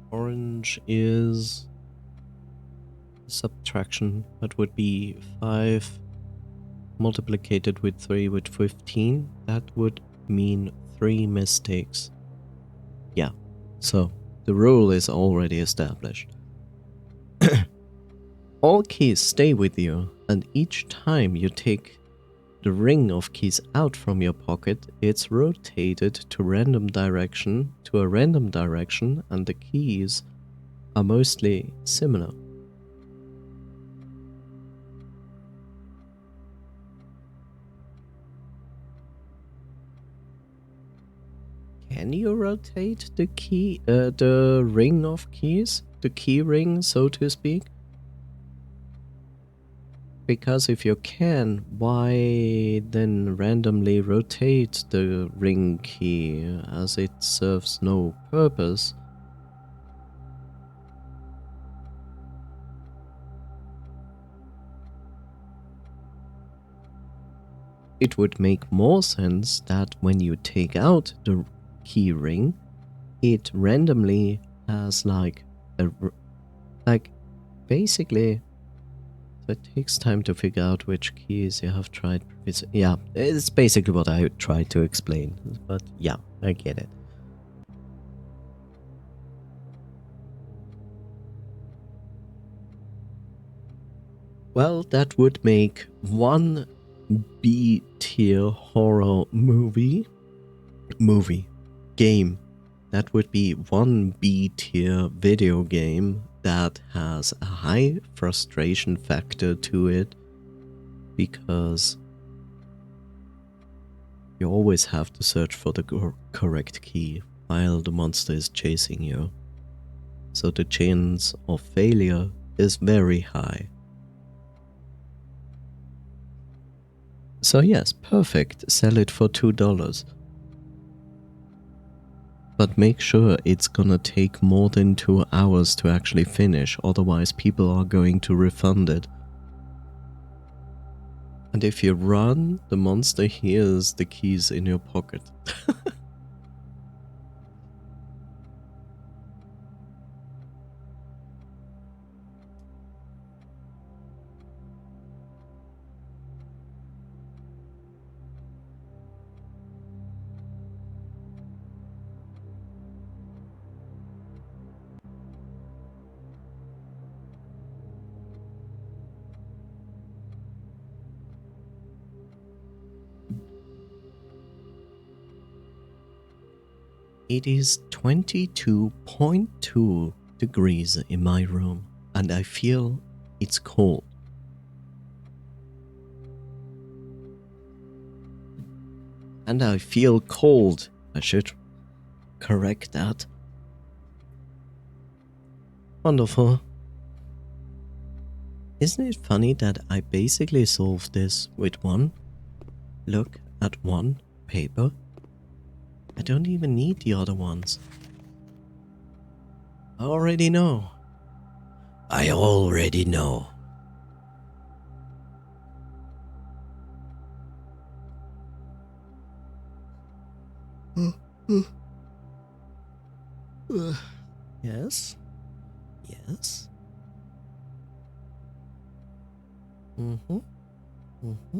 Orange is subtraction. That would be 5 multiplied with 3 with 15. That would mean 3 mistakes. Yeah, so the rule is already established. All keys stay with you, and each time you take the ring of keys out from your pocket, it's rotated to a random direction, and the keys are mostly similar. Can you rotate the key, the ring of keys? The key ring, so to speak? Because if you can, why then randomly rotate the ring key, as it serves no purpose? It would make more sense that when you take out the key ring, it randomly has basically. So it takes time to figure out which keys you have tried. Yeah, it's basically what I tried to explain. But yeah, I get it. Well, that would make one B-tier horror game. That would be one B-tier video game that has a high frustration factor to it, because you always have to search for the correct key while the monster is chasing you. So the chance of failure is very high. So yes, perfect, sell it for $2. But make sure it's gonna take more than 2 hours to actually finish, otherwise people are going to refund it. And if you run, the monster hears the keys in your pocket. It is 22.2 degrees in my room, and I feel it's cold. And I feel cold. I should correct that. Wonderful. Isn't it funny that I basically solved this with one look at one paper? I don't even need the other ones. I already know. I already know. Yes. Yes. Mm-hmm. Mm-hmm.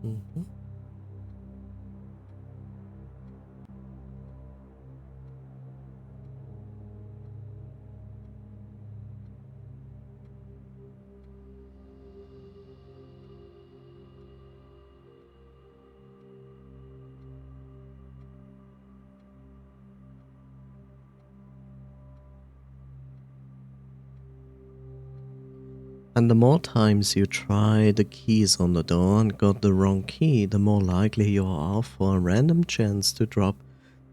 Mm-hmm. And the more times you try the keys on the door and got the wrong key, the more likely you are for a random chance to drop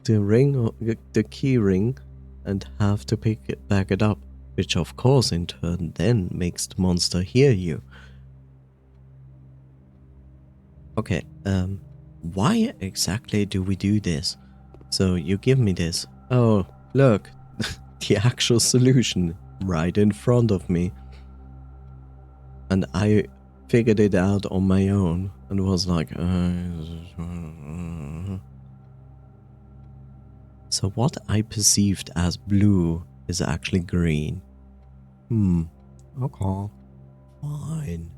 the ring or the key ring and have to pick it back it up, which of course in turn then makes the monster hear you. Okay, why exactly do we do this? So you give me this. Oh, look, the actual solution right in front of me. And I figured it out on my own and was like, so what I perceived as blue is actually green. Okay. Fine.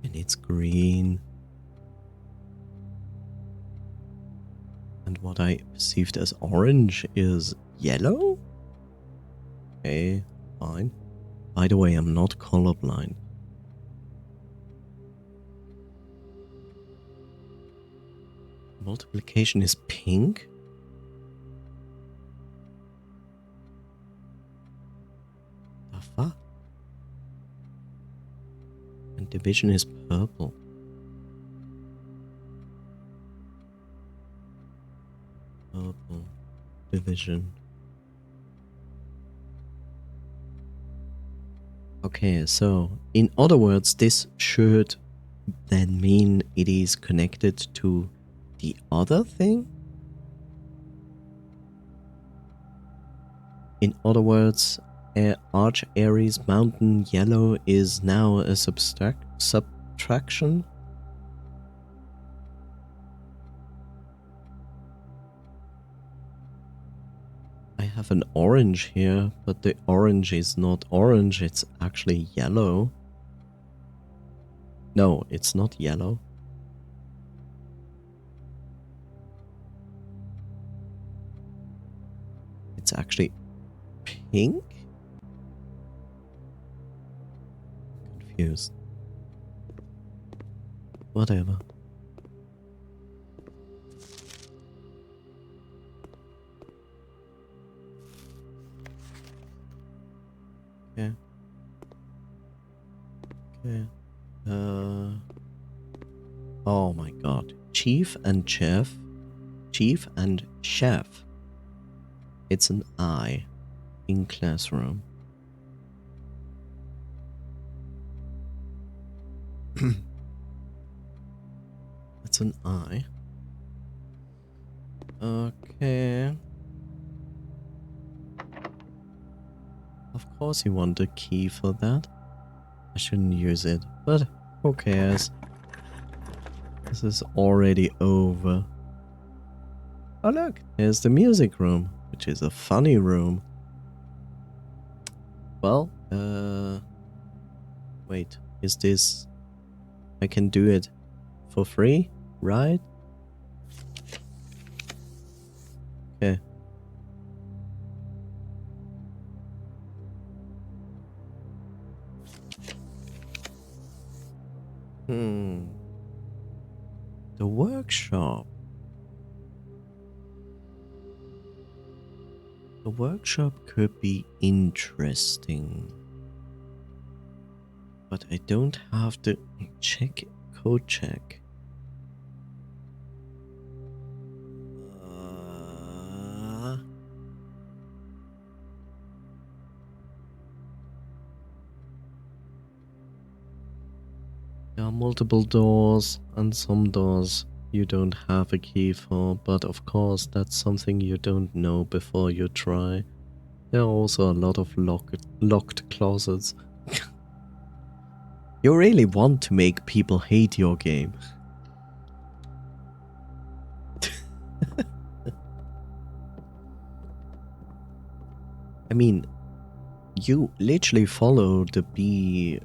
And it's green. And what I perceived as orange is yellow? Okay, fine. By the way, I'm not colorblind. Multiplication is pink? The fuck? And division is purple. Purple. Division. Okay, so in other words, this should then mean it is connected to the other thing? In other words, Arch Aries Mountain Yellow is now a subtraction? I have an orange here, but the orange is not orange, it's actually yellow. No, it's not yellow. It's actually pink? Confused. Whatever. Yeah. Okay. Oh my god. Chief and chef. Chief and chef. It's an I in classroom. It's an I. Okay. Of course you want a key for that. I shouldn't use it, but who cares? This is already over. Oh look, there's the music room, which is a funny room. Well, wait, is this... I can do it for free, right? Okay. The workshop. The workshop could be interesting. But I don't have to check code check. There are multiple doors, and some doors you don't have a key for, but of course that's something you don't know before you try. There are also a lot of locked closets. You really want to make people hate your game. I mean, you literally follow the B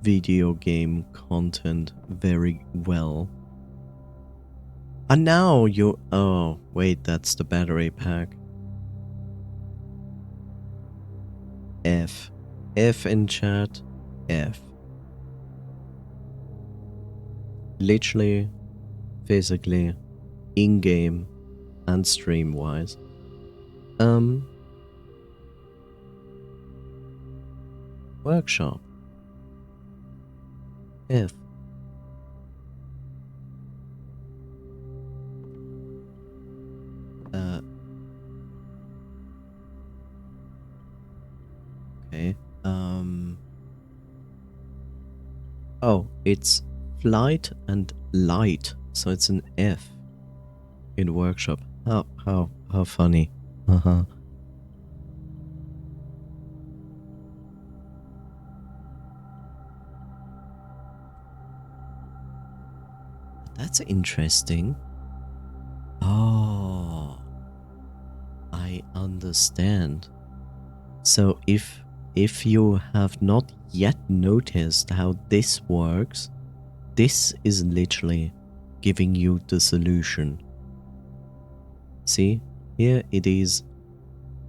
video game content very well. And now you... Oh, wait, that's the battery pack. F. F in chat. F. Literally, physically, in-game, and stream-wise. Workshop. F. Okay. Oh, it's flight and light, so it's an F in workshop. How funny. Uh-huh. That's interesting. Oh, I understand. So if you have not yet noticed how this works, this is literally giving you the solution. See, here it is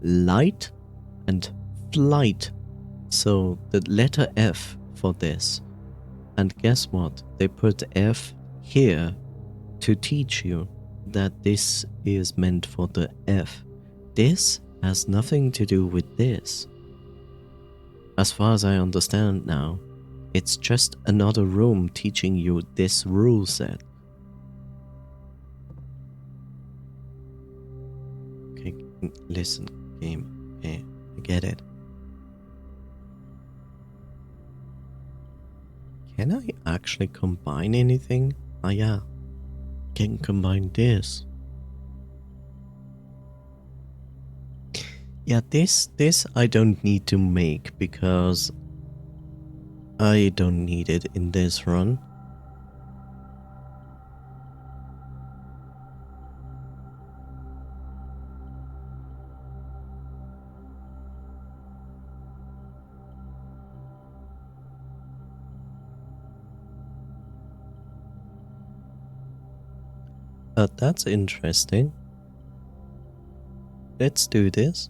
light and flight. So the letter F for this. And guess what? They put F here to teach you that this is meant for the F. This has nothing to do with this. As far as I understand now, it's just another room teaching you this rule set. Okay, listen, game. Okay, I get it. Can I actually combine anything? Ah, yeah. Can combine this. Yeah, this I don't need to make because I don't need it in this run. But that's interesting. Let's do this.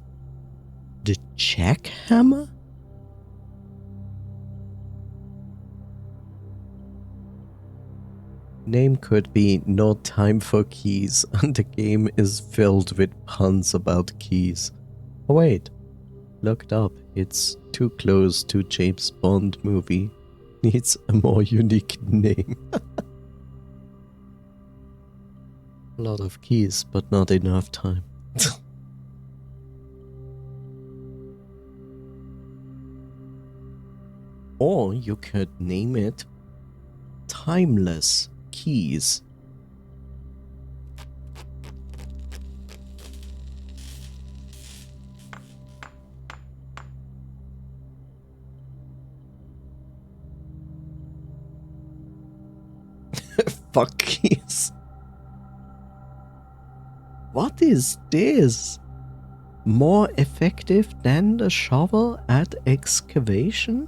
The jackhammer? Name could be No Time for Keys, and the game is filled with puns about keys. Oh wait, looked up. It's too close to James Bond movie. Needs a more unique name. A lot of keys, but not enough time. Or you could name it Timeless Keys. fuck keys? What is this? More effective than the shovel at excavation?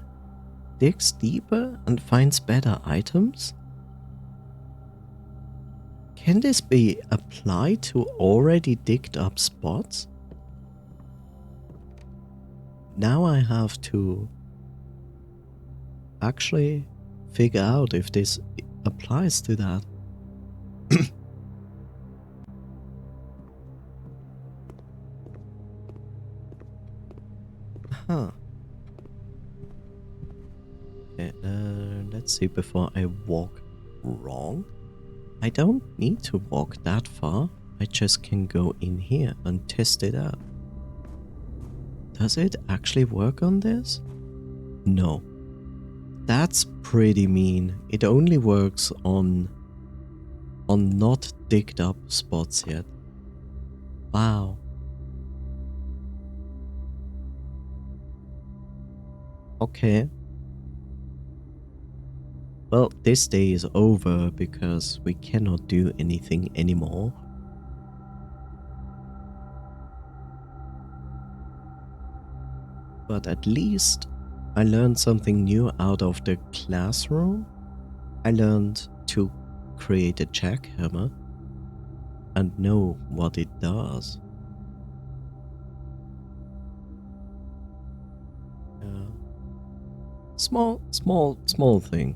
Digs deeper and finds better items? Can this be applied to already digged up spots? Now I have to actually figure out if this applies to that. Huh. Okay, let's see before I walk wrong. I don't need to walk that far. I just can go in here and test it out. Does it actually work on this? No. That's pretty mean. It only works on not digged up spots yet. Wow. Okay. Well, this day is over because we cannot do anything anymore. But at least I learned something new out of the classroom. I learned to create a jackhammer and know what it does. Small thing.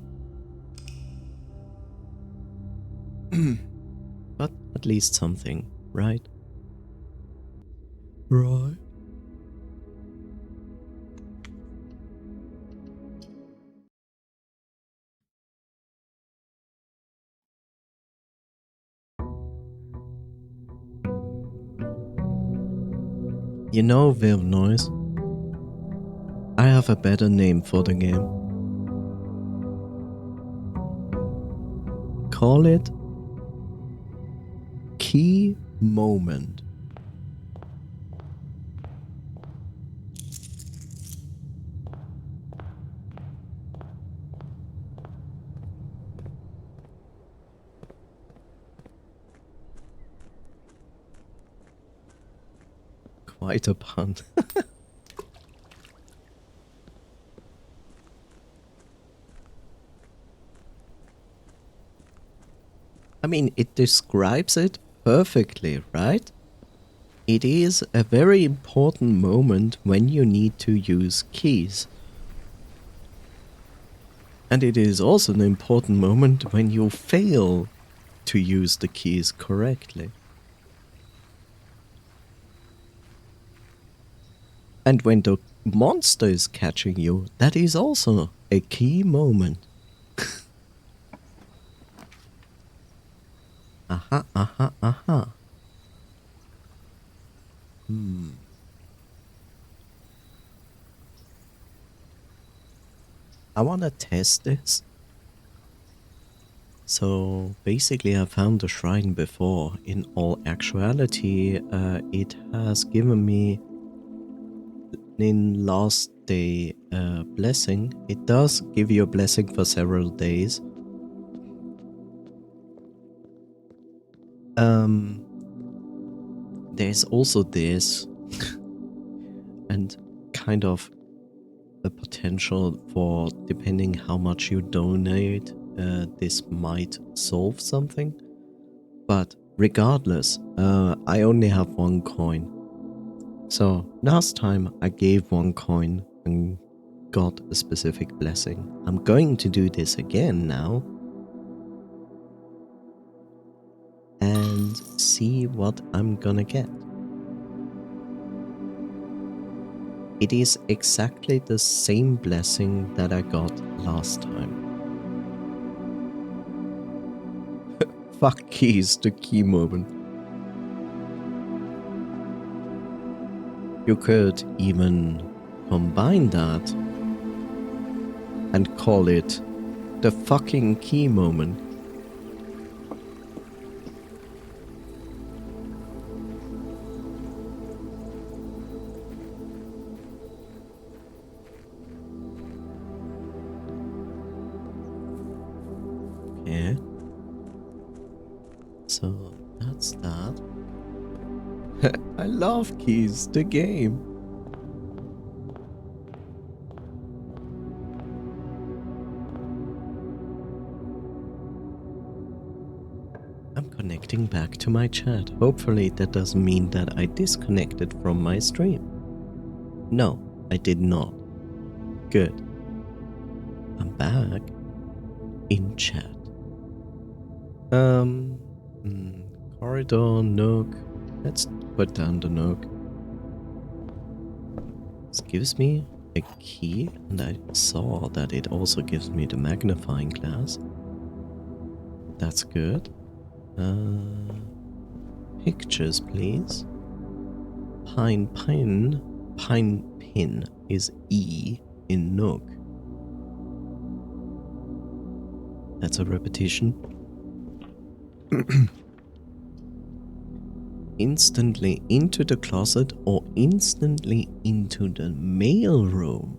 But at least something, right? Right. You know, Viv Noise, I have a better name for the game. Call it Key Moment. Quite a pun. I mean, it describes it perfectly, right? It is a very important moment when you need to use keys. And it is also an important moment when you fail to use the keys correctly. And when the monster is catching you, that is also a key moment. Aha, aha, aha. I want to test this. So basically I found the shrine before. In all actuality, it has given me in last day a blessing. It does give you a blessing for several days. There's also this and kind of a potential for, depending how much you donate, this might solve something. But regardless, I only have 1 coin. So last time I gave 1 coin and got a specific blessing. I'm going to do this again now and see what I'm gonna get. It is exactly the same blessing that I got last time. Fuck keys, the key moment. You could even combine that and call it the fucking key moment. Yeah. So that's that. I love keys, the game. I'm connecting back to my chat. Hopefully that doesn't mean that I disconnected from my stream. No, I did not. Good. I'm back in chat. Corridor, Nook. Let's put down the Nook. This gives me a key, and I saw that it also gives me the magnifying glass. That's good. Pictures, please. Pine pin is E in Nook. That's a repetition. Instantly into the closet or instantly into the mail room?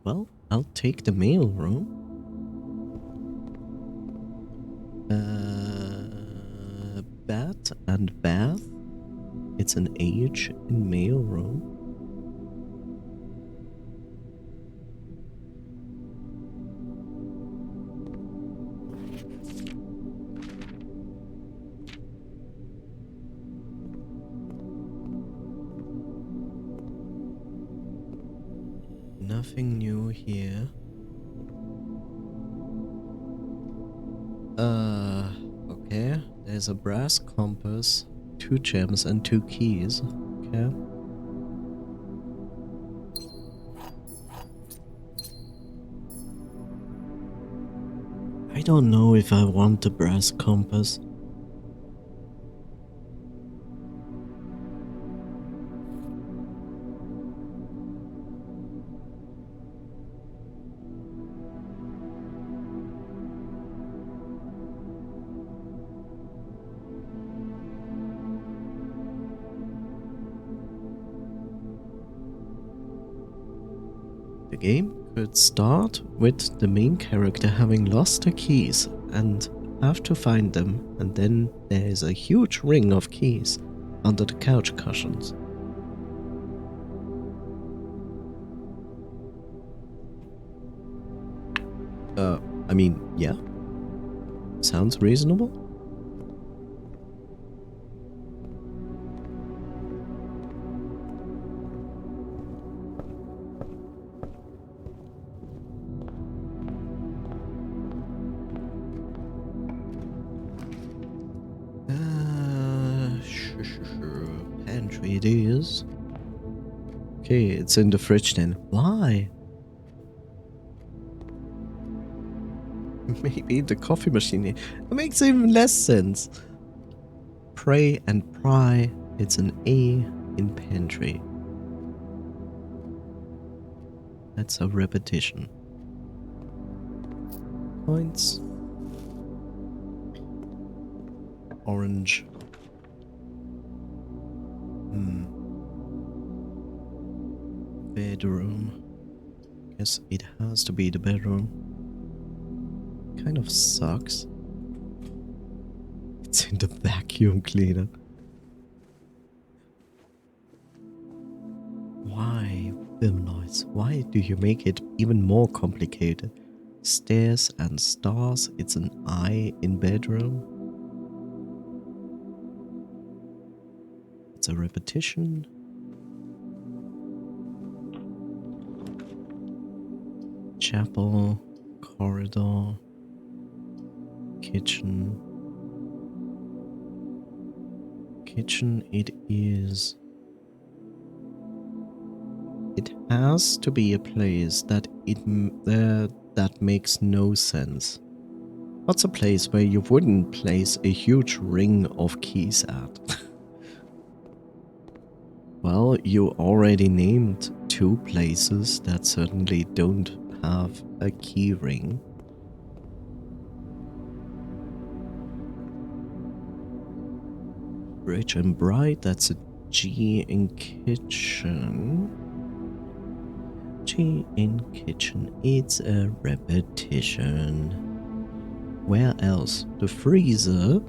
Well, I'll take the mail room. Bat and bath. It's an H in mail room. Nothing new here. Okay. There's a brass compass, 2 gems and 2 keys. Okay. I don't know if I want the brass compass. The game could start with the main character having lost her keys and have to find them, and then there is a huge ring of keys under the couch cushions. I mean, yeah. Sounds reasonable. Pantry it is. Okay, it's in the fridge then. Why? Maybe the coffee machine. It makes even less sense. Pray and pry. It's an A in pantry. That's a repetition. Points. Orange. Bedroom. Guess it has to be the bedroom. Kind of sucks. It's in the vacuum cleaner. Why, film noise? Why do you make it even more complicated? Stairs and stars. It's an I in bedroom. It's a repetition. Chapel, corridor, kitchen. Kitchen it is. It has to be a place that that makes no sense. What's a place where you wouldn't place a huge ring of keys at? Well, you already named 2 places that certainly don't have a key ring. Rich and bright, that's a G in kitchen. G in kitchen, it's a repetition. Where else? The freezer,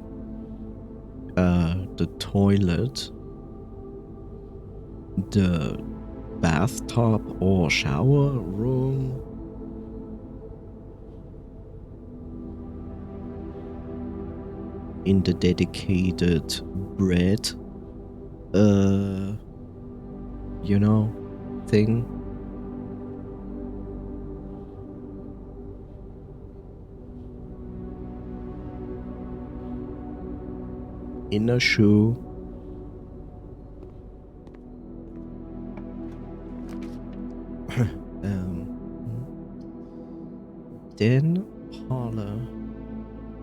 the toilet, the bathtub or shower room. In the dedicated bread, you know, thing. In a shoe. Then parlor.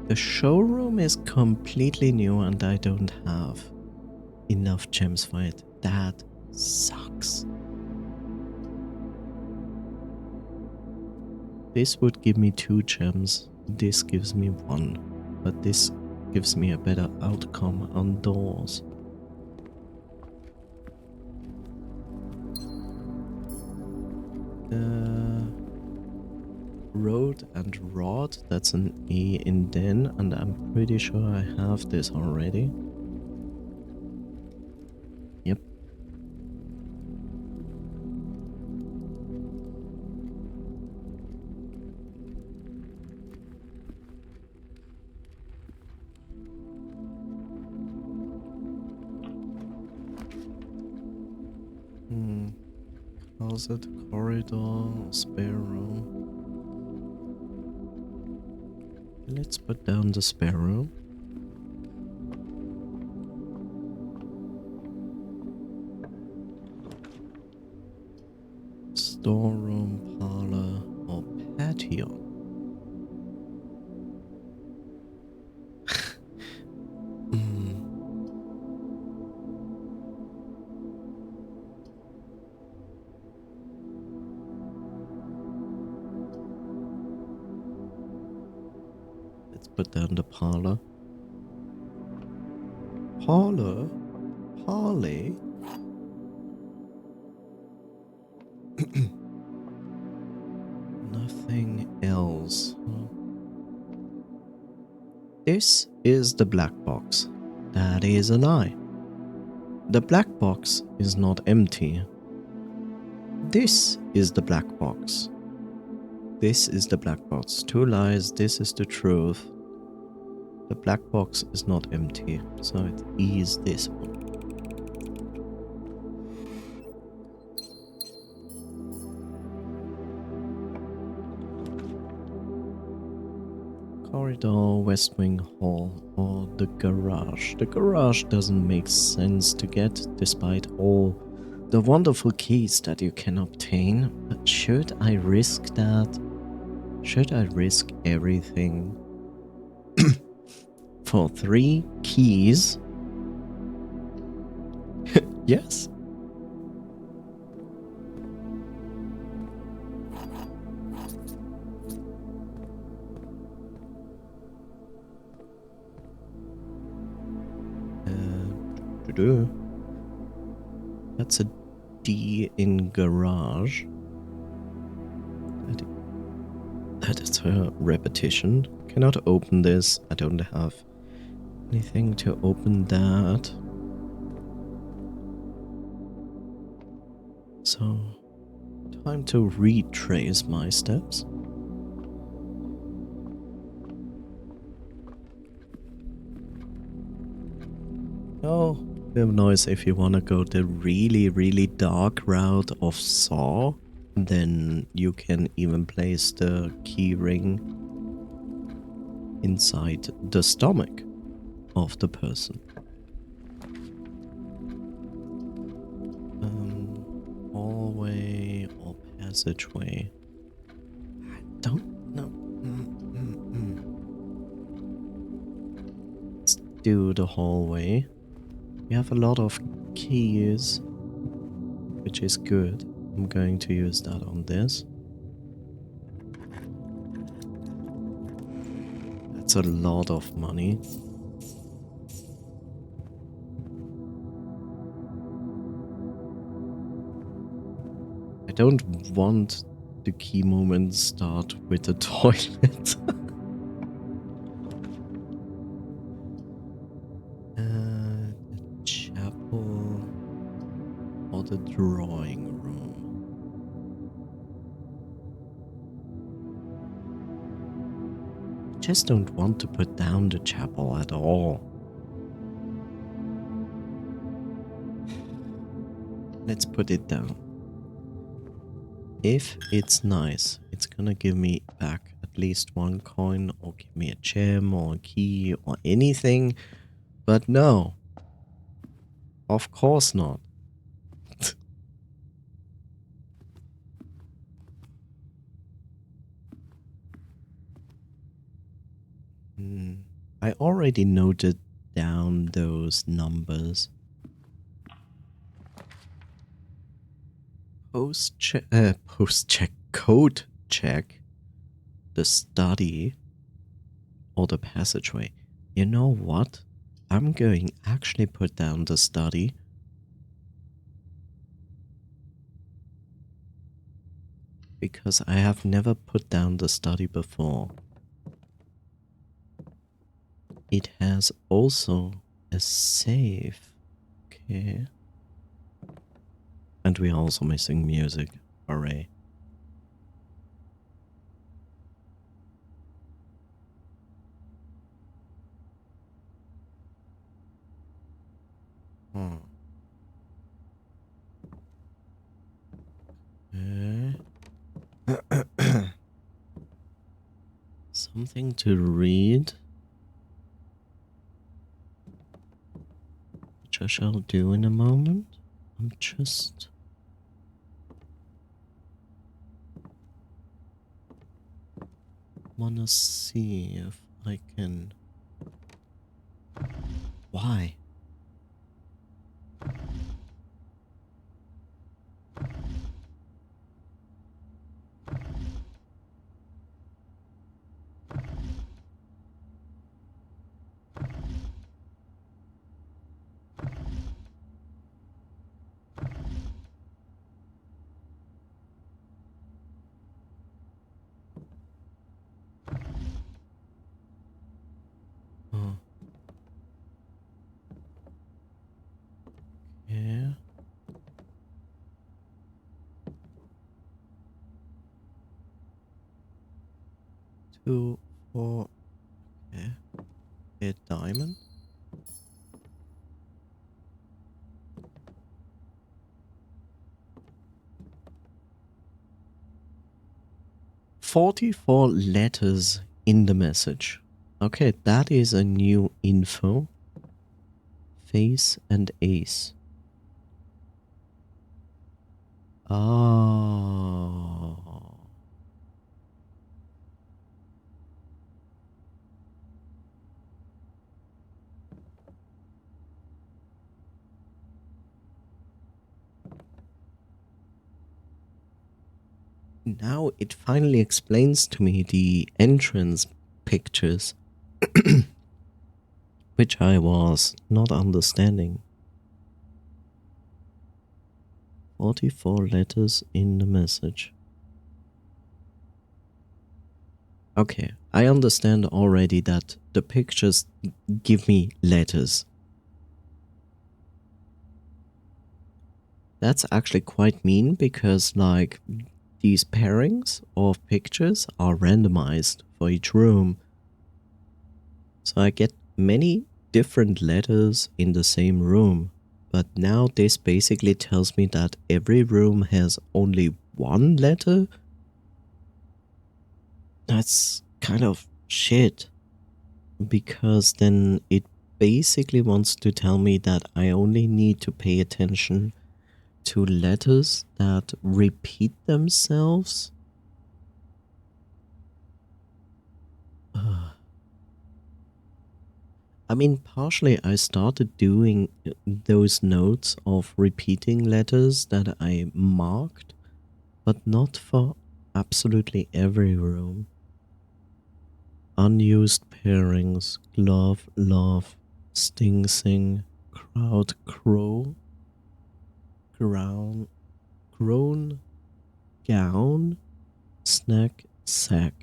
The showroom is completely new and I don't have enough gems for it. That sucks. This would give me 2 gems. This gives me 1. But this gives me a better outcome on doors. Road and rod, that's an A in den, and I'm pretty sure I have this already. Yep. Closet, corridor, spare room. Let's put down the spare room. Storeroom, parlor, or patio. Let's put down the parlor. Parlor? Parley? Nothing else. This is the black box. That is a lie. The black box is not empty. This is the black box. This is the black box. 2 lies, this is the truth. The black box is not empty, so it is this one. Corridor, West Wing Hall, or the garage. The garage doesn't make sense to get despite all the wonderful keys that you can obtain. But should I risk that? Should I risk everything for 3 keys? Yes. That's a D in garage. That is a repetition. Cannot open this. I don't have anything to open that. So, time to retrace my steps. Oh, bit of noise. If you want to go the really dark route of Saw, then you can even place the key ring inside the stomach of the person. Hallway or passageway. I don't know. Let's do the hallway. We have a lot of keys, which is good. I'm going to use that on this. That's a lot of money. I don't want the key moment start with the toilet. for the drawing room. Just don't want to put down the chapel at all. Let's put it down. If it's nice, it's gonna give me back at least 1 coin or give me a gem or a key or anything. But no. Of course not. I already noted down those numbers. Post check, code check, the study or the passageway. You know what? I'm going actually put down the study. Because I have never put down the study before. It has also a save. Okay. And we're also missing music. Hooray. Something to read. Which I shall do in a moment. I'm just... wanna see if I can... Why? Oh. Yeah. 2, 4. Okay. A diamond. "44 letters in the message." Okay, that is a new info. Face and ace. Oh. Now it finally explains to me the entrance pictures, which I was not understanding. 44 letters in the message. Okay, I understand already that the pictures give me letters. That's actually quite mean because, like, these pairings of pictures are randomized for each room. So I get many different letters in the same room. But now this basically tells me that every room has only 1 letter? That's kind of shit. Because then it basically wants to tell me that I only need to pay attention to letters that repeat themselves. I mean, partially I started doing those notes of repeating letters that I marked, but not for absolutely every room. Unused pairings, glove, love, sting, sing, crowd, crow, grown, gown, snack, sack.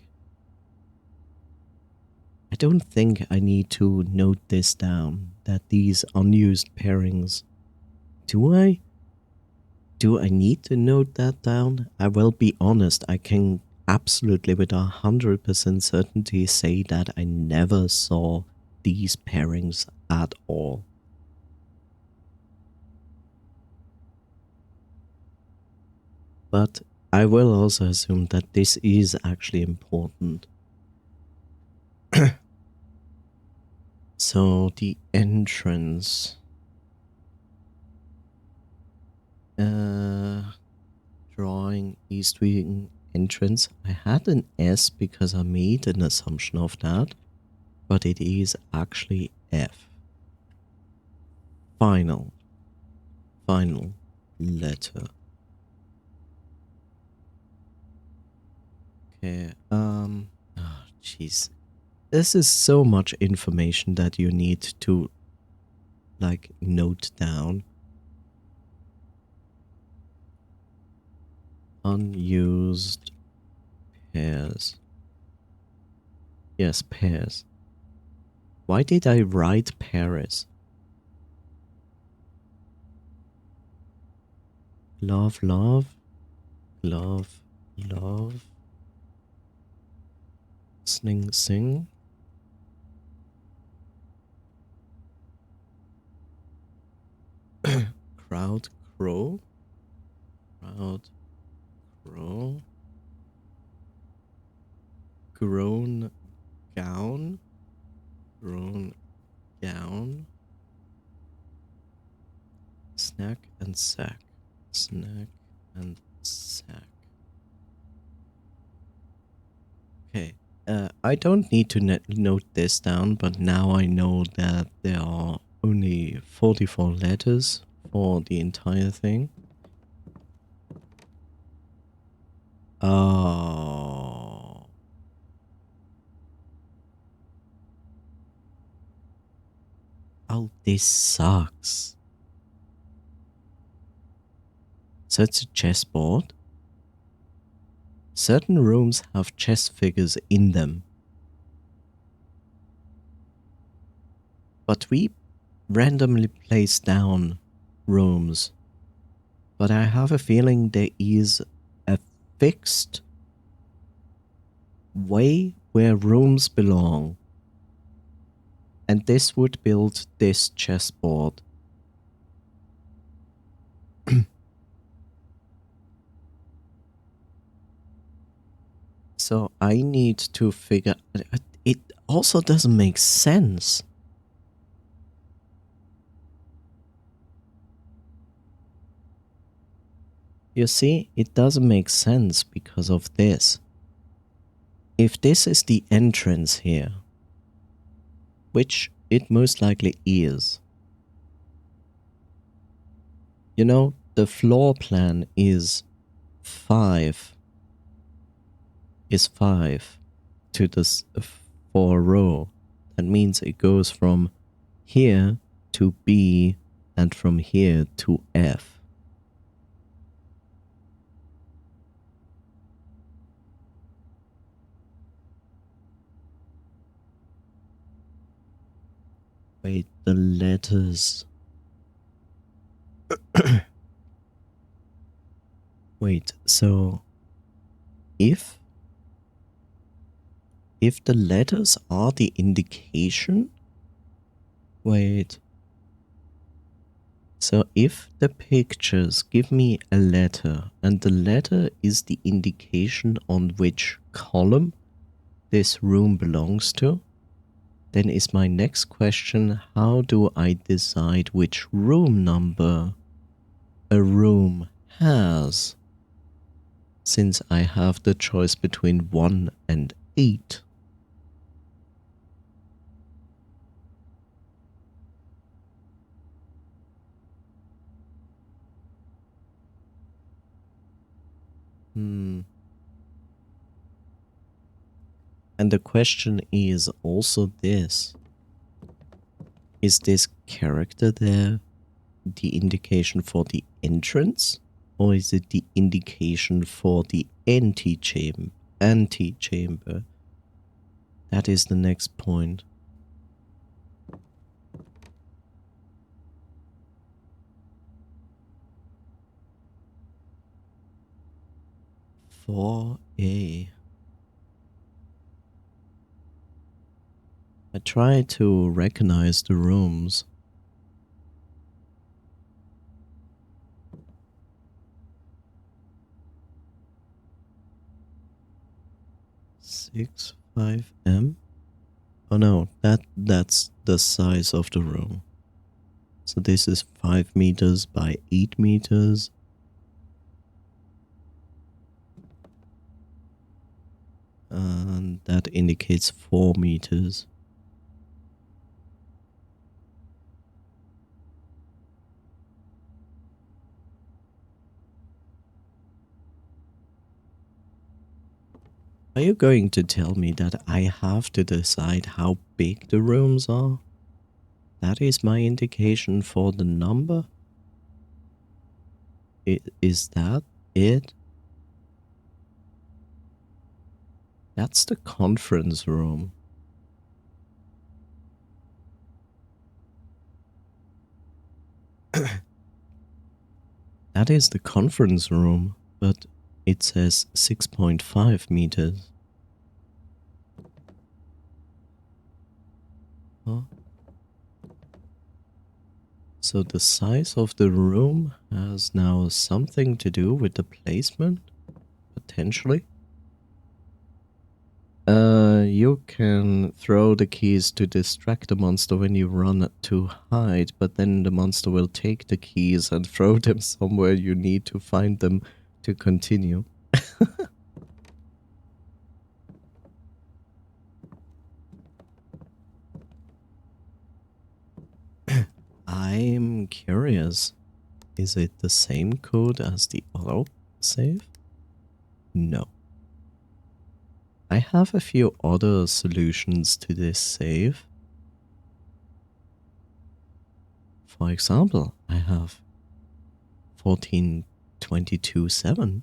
I don't think I need to note this down, that these unused pairings... Do I? Do I need to note that down? I will be honest, I can absolutely with 100% certainty say that I never saw these pairings at all. But I will also assume that this is actually important. So the entrance. Drawing east wing entrance. I had an S because I made an assumption of that, but it is actually F. Final letter. Okay, oh jeez. This is so much information that you need to, like, note down. Unused pairs. Yes, pairs. Why did I write Paris? Love, love, love, love. Sing, sing. Crowd, crow. Crowd, crow. Grown gown. Grown gown. Snack and sack. Snack and sack. Okay. I don't need to note this down, but now I know that there are only 44 letters for the entire thing. Oh. Oh, this sucks. So it's a chessboard. Certain rooms have chess figures in them. But we randomly place down rooms. But I have a feeling there is a fixed way where rooms belong. And this would build this chessboard. So I need to figure... It also doesn't make sense. You see, it doesn't make sense because of this. If this is the entrance here, which it most likely is, you know, the floor plan is 5 to this 4 row. That means it goes from here to B and from here to F. Wait, the letters. Wait, so if the letters are the indication? Wait. So if the pictures give me a letter and the letter is the indication on which column this room belongs to, then is my next question, how do I decide which room number a room has? Since I have the choice between 1 and 8. And the question is also this. Is this character there the indication for the entrance? Or is it the indication for the antechamber? That is the next point. 4A. I try to recognize the rooms. Six, 5M? Oh no, that's the size of the room. So this is 5 meters by 8 meters. And that indicates 4 meters. Are you going to tell me that I have to decide how big the rooms are? That is my indication for the number? Is that it? That's the conference room. That is the conference room, but it says 6.5 meters. Huh? So the size of the room has now something to do with the placement? Potentially? You can throw the keys to distract the monster when you run to hide, but then the monster will take the keys and throw them somewhere you need to find them to continue. I'm curious. Is it the same code as the auto save? No. I have a few other solutions to this save. For example, I have 14.22.7.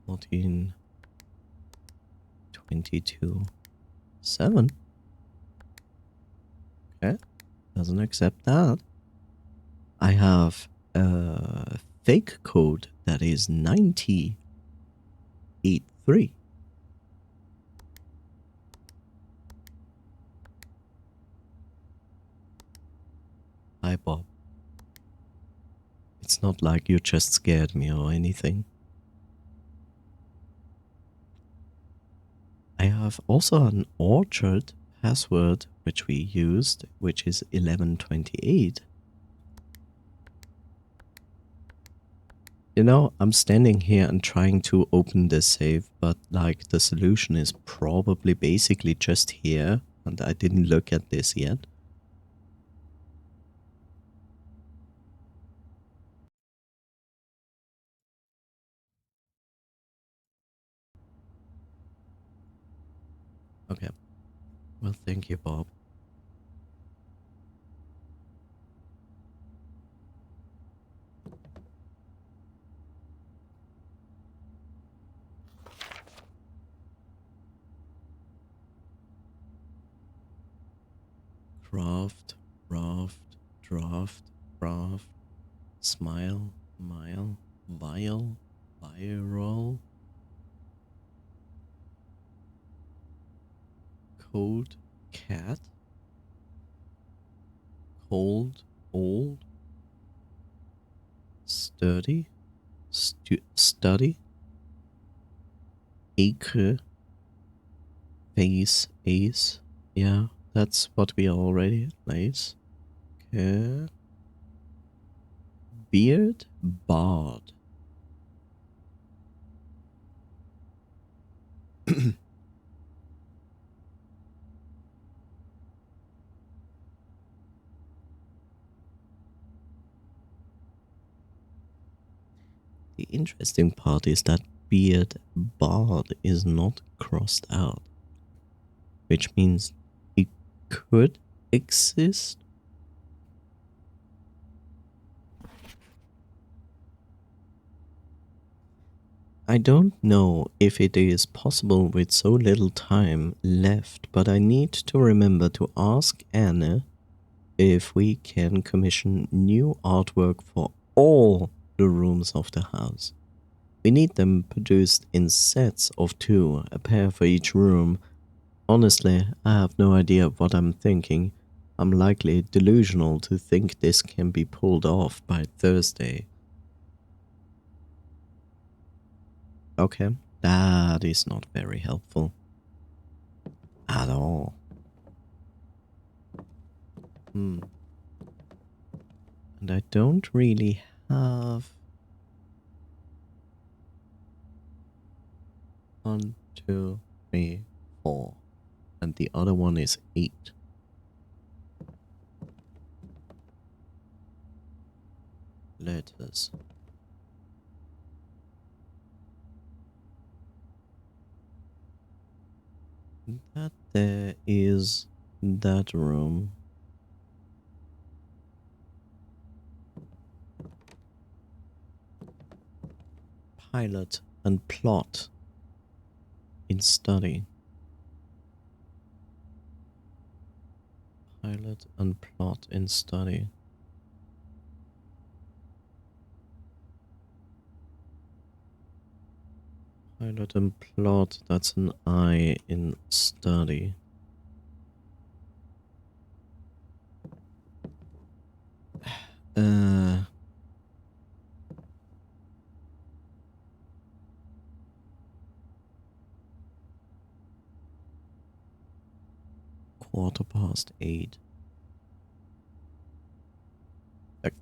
Fourteen 22.7. Okay, doesn't accept that. I have a fake code that is 90.83. Hi, Bob. It's not like you just scared me or anything. I have also an orchard password which we used, which is 1128. You know, I'm standing here and trying to open this save, but like the solution is probably basically just here, and I didn't look at this yet. Okay. Well, thank you, Bob. Craft, raft, draft, craft, smile, mile, vial, viral, code, cat, cold, old, sturdy, study, acre, face, ace. Yeah, that's what we already nice. Okay. Beard, bard. The interesting part is that beard bard is not crossed out, which means it could exist. I don't know if it is possible with so little time left, but I need to remember to ask Anne if we can commission new artwork for all the rooms of the house. We need them produced in sets of 2, a pair for each room. Honestly, I have no idea what I'm thinking. I'm likely delusional to think this can be pulled off by Thursday. Okay, that is not very helpful. At all. And I don't really have... 1, 2, 3, 4. And the other one is 8. Letters. That there is that room. Pilot and plot in study. Pilot and plot in study. Pilot and plot, that's an I in study. Quarter past 8. That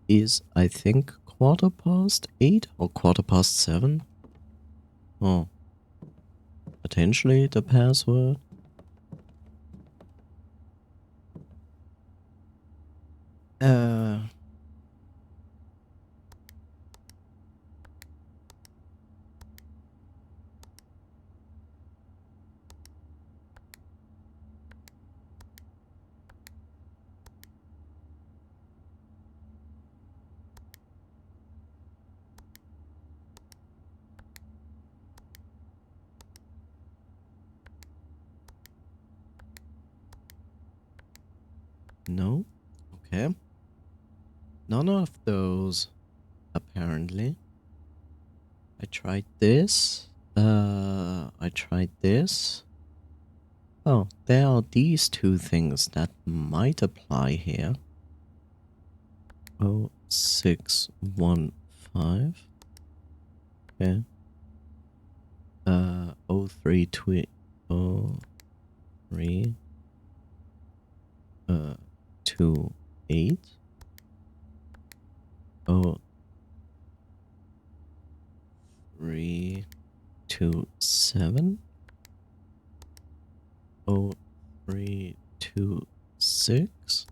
is, I think, quarter past 8 or quarter past 7. Oh. Potentially the password. No? Okay. None of those, apparently. I tried this. I tried this. Oh, there are these 2 things that might apply here. 0615. Okay. 03 28. 0327. 0326.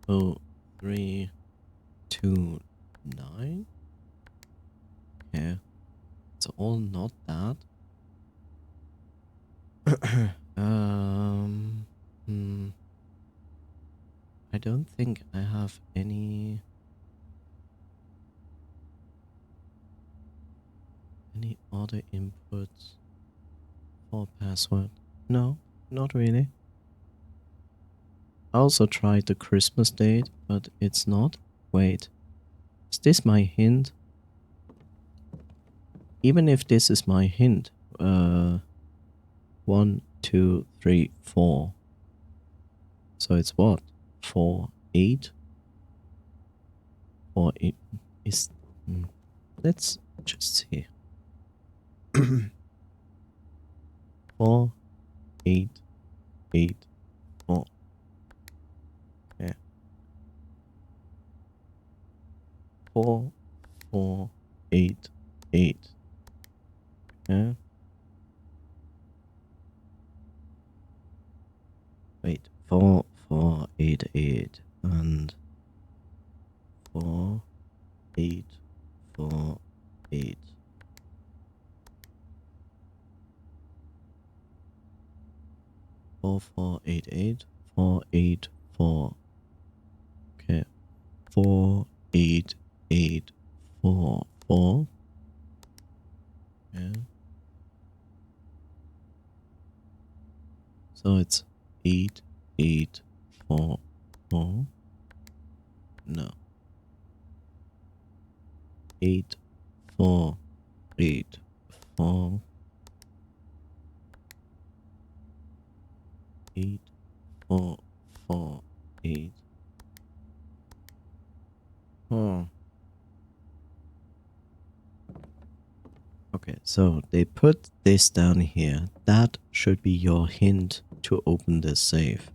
0329. Okay. It's all not that. I don't think I have any other inputs for password. No, not really. I also tried the Christmas date, but it's not. Wait, is this my hint? Even if this is my hint, 1, 2, 3, 4. So it's what? 4, 8? 4, 8 is... let's just see. 4, 8, 8, 4. Yeah. 4, 4, 8, 8. Yeah. Wait, 4, 4, 8, 8, and 4, 8, 4, 8. 4, 4, 8, 8, 4, 8, 4. Okay. 4, 8, 8, 4, 4. Yeah. So it's 8, 8, 4, 4. No. 8, 4, 8, 4. 8, 4, 4, 8. Oh. Okay, so they put this down here. That should be your hint to open this safe.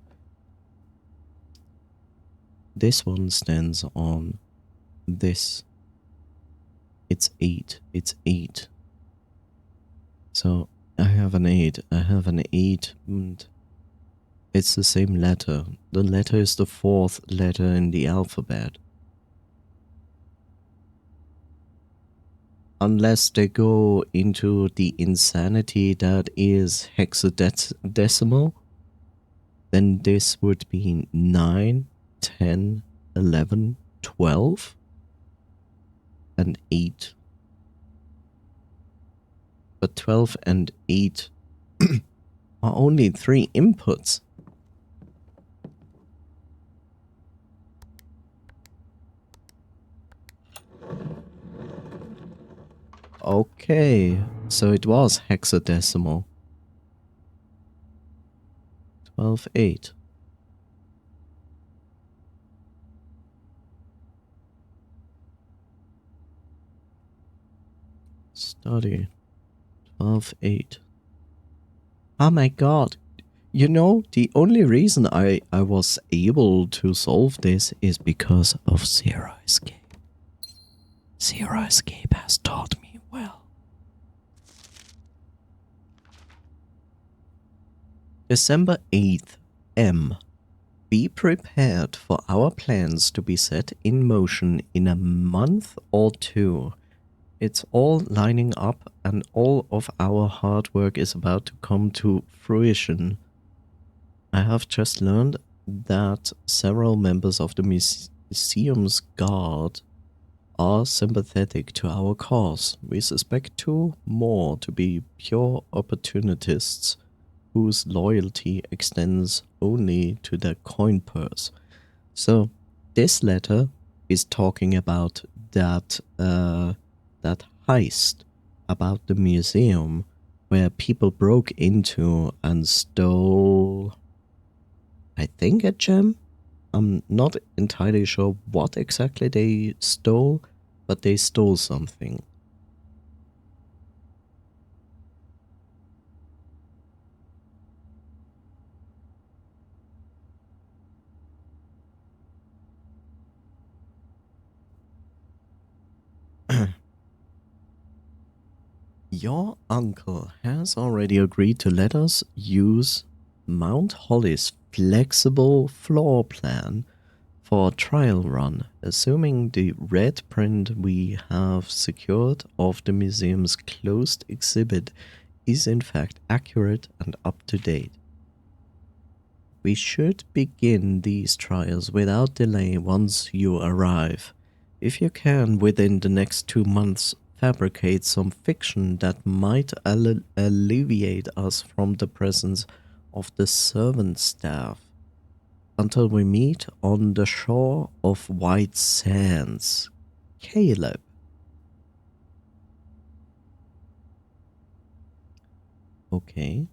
This one stands on this. It's 8. It's 8. So I have an 8. I have an 8. And it's the same letter. The letter is the 4th letter in the alphabet. Unless they go into the insanity that is hexadecimal, then this would be 9, 10, 11, 12, and 8. But 12 and 8 are only 3 inputs. Okay, so it was hexadecimal. 12, 8. Study. 12, 8. Oh my god. You know, the only reason I was able to solve this is because of Zero Escape. Zero Escape has taught me well. December 8th, M. Be prepared for our plans to be set in motion in a month or 2. It's all lining up and all of our hard work is about to come to fruition. I have just learned that several members of the museum's guard are sympathetic to our cause. We suspect 2 more to be pure opportunists whose loyalty extends only to their coin purse. So this letter is talking about that that heist about the museum where people broke into and stole, I think, a gem. I'm not entirely sure what exactly they stole, but they stole something. Your uncle has already agreed to let us use Mount Holly's flexible floor plan for a trial run, assuming the red print we have secured of the museum's closed exhibit is in fact accurate and up to date. We should begin these trials without delay once you arrive. If you can, within the next 2 months, fabricate some fiction that might alleviate us from the presence of the servant staff until we meet on the shore of White Sands. Caleb. Okay.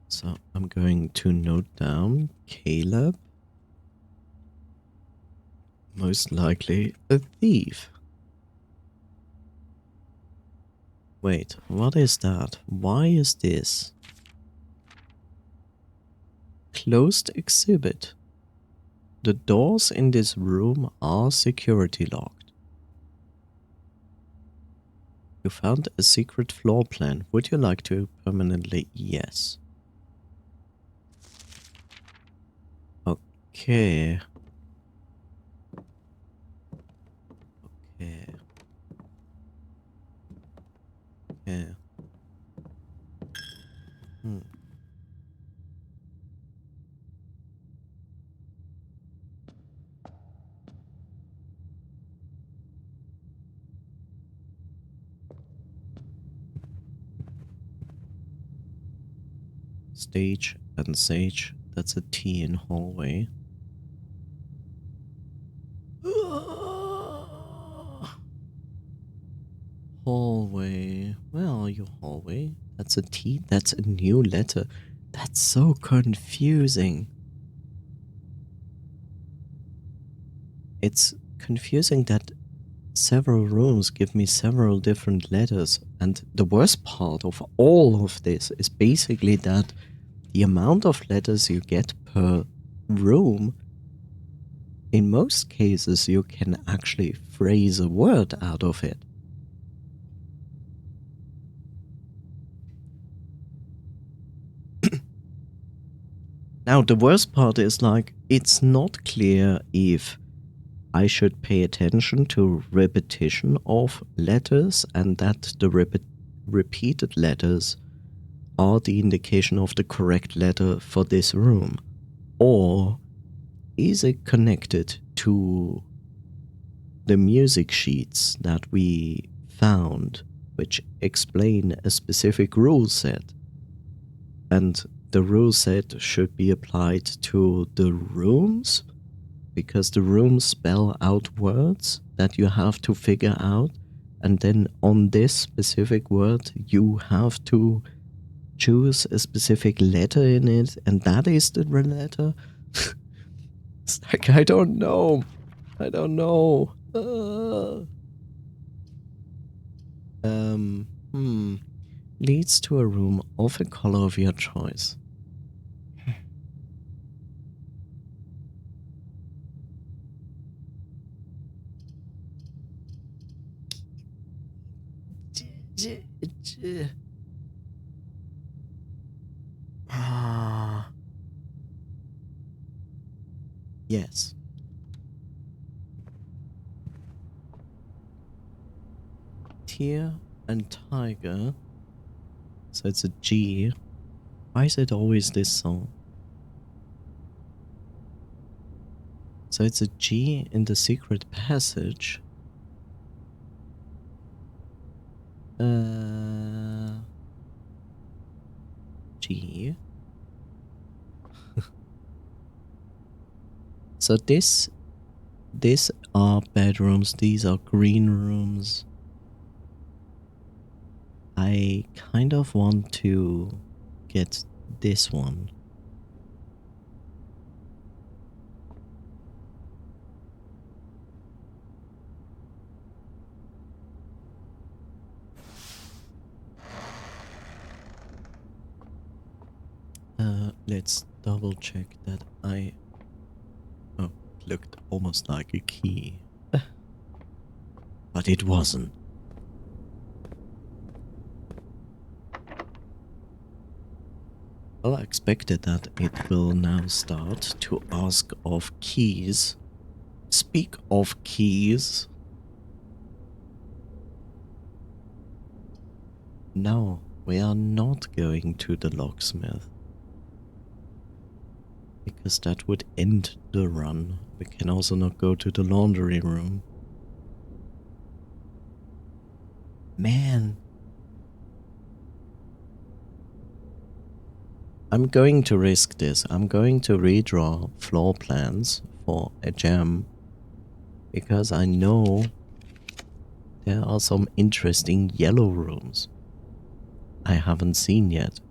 So I'm going to note down Caleb. Most likely a thief. Wait, what is that? Why is this? Closed exhibit. The doors in this room are security locked. You found a secret floor plan. Would you like to permanently? Yes. Okay. Okay. Okay. Hmm. Stage and sage. That's a T in hallway. Hallway. Where are you, hallway? That's a T? That's a new letter. That's so confusing. It's confusing that several rooms give me several different letters, and the worst part of all of this is basically that the amount of letters you get per room, in most cases you can actually phrase a word out of it. Now the worst part is, like, it's not clear if I should pay attention to repetition of letters and that the repeated letters are the indication of the correct letter for this room, or is it connected to the music sheets that we found which explain a specific rule set, and the rule set should be applied to the rooms because the rooms spell out words that you have to figure out, and then on this specific word you have to choose a specific letter in it, and that is the letter. It's like, I don't know. Leads to a room of a color of your choice. Yes. Tier and tiger. So it's a G. Why is it always this song? So it's a G in the secret passage. G. So these are bedrooms, these are green rooms. I kind of want to get this one. Let's double check that I... Oh, it looked almost like a key. But it wasn't. Well, I expected that it will now start to ask of keys. Speak of keys. No, we are not going to the locksmith. Because that would end the run. We can also not go to the laundry room. Man. I'm going to risk this. I'm going to redraw floor plans for a gem. Because I know there are some interesting yellow rooms I haven't seen yet.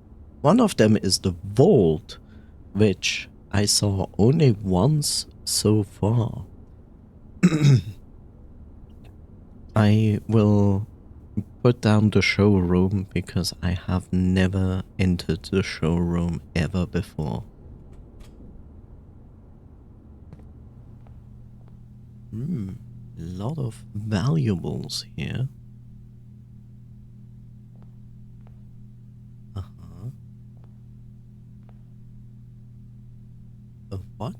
One of them is the vault, which I saw only once so far. I will put down the showroom because I have never entered the showroom ever before. A lot of valuables here. What?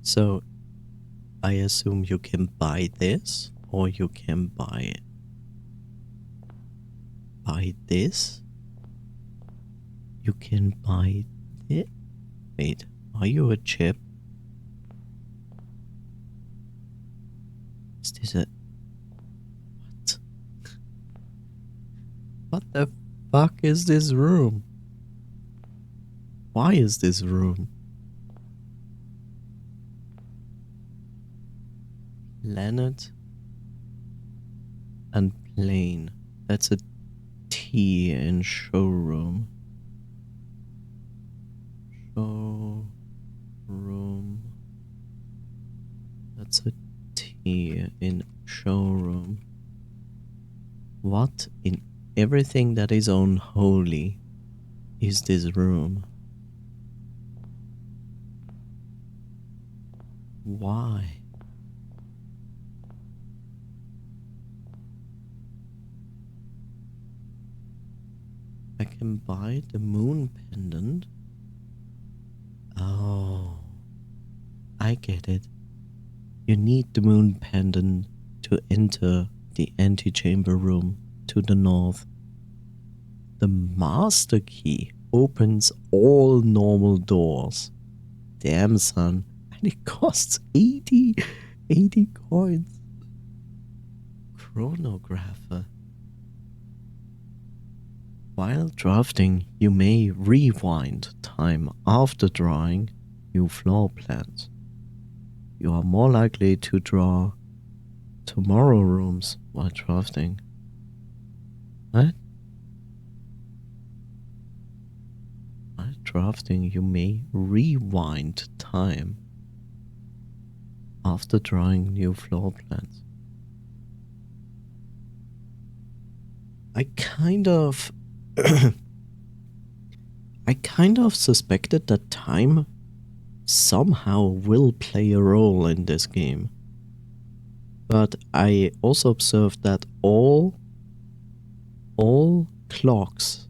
So, I assume you can buy this, or you can buy this? You can buy it? Wait, are you a chip? Is this a... What? What the fuck is this room? Why is this room? Planet and plane. That's a T in showroom. Showroom. That's a T in showroom. What in everything that is unholy is this room? Why? I can buy the moon pendant. Oh, I get it. You need the moon pendant to enter the antechamber room to the north. The master key opens all normal doors. Damn, son. And it costs 80 coins. Chronographer. While drafting, you may rewind time after drawing new floor plans. You are more likely to draw tomorrow rooms while drafting. What? While drafting, you may rewind time after drawing new floor plans. I kind of suspected that time somehow will play a role in this game. But I also observed that all clocks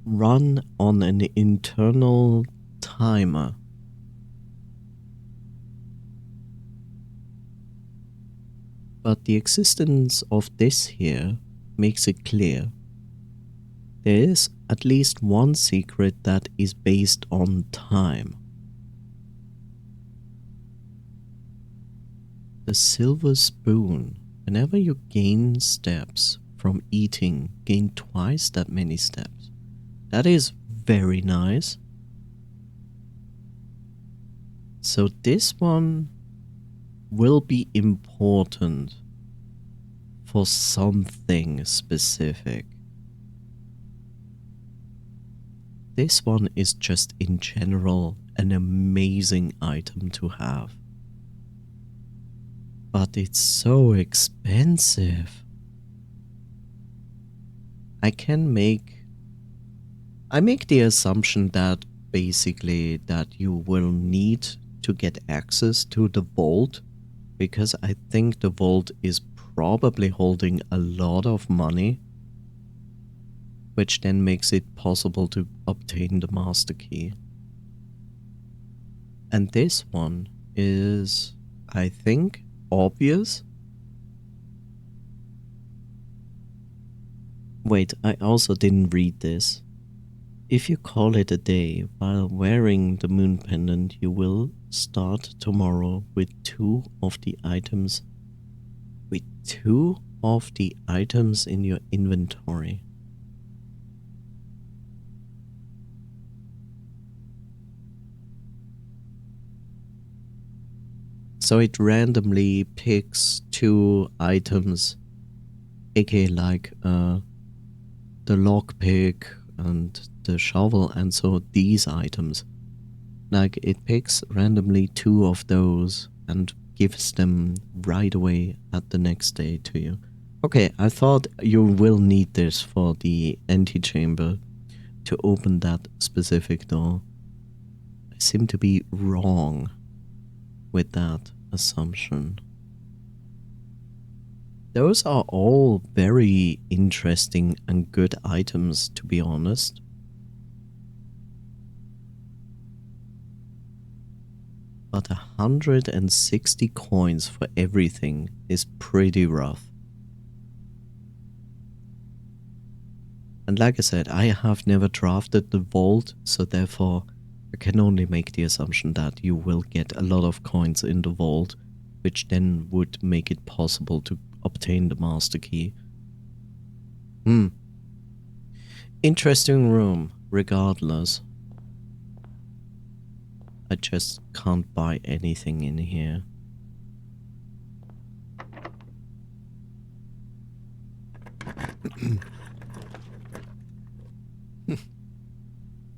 run on an internal timer. But the existence of this here makes it clear. There is at least one secret that is based on time. The silver spoon. Whenever you gain steps from eating, gain twice that many steps. That is very nice. So this one will be important for something specific. This one is just in general an amazing item to have. But it's so expensive. I make the assumption that basically that you will need to get access to the vault, because I think the vault is probably holding a lot of money, which then makes it possible to obtain the master key. And this one is, I think, obvious. Wait, I also didn't read this. If you call it a day while wearing the moon pendant, you will start tomorrow with two of the items in your inventory. So it randomly picks two items, aka like the lockpick and the shovel, and so these items. Like it picks randomly two of those and gives them right away at the next day to you. Okay, I thought you will need this for the antechamber to open that specific door. I seem to be wrong with that assumption. Those are all very interesting and good items, to be honest. But 160 coins for everything is pretty rough. And like I said, I have never drafted the vault, so therefore I can only make the assumption that you will get a lot of coins in the vault, which then would make it possible to obtain the master key. Interesting room, regardless. I just can't buy anything in here.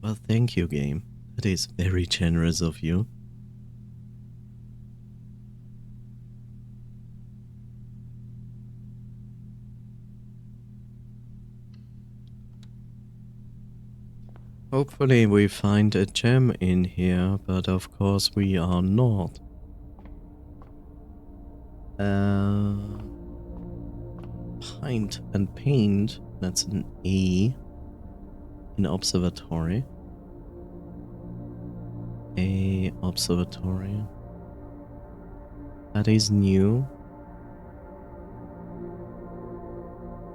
Well, thank you, game. That is very generous of you. Hopefully we find a gem in here, but of course we are not. Pint and paint, that's an A in observatory. A observatory. That is new.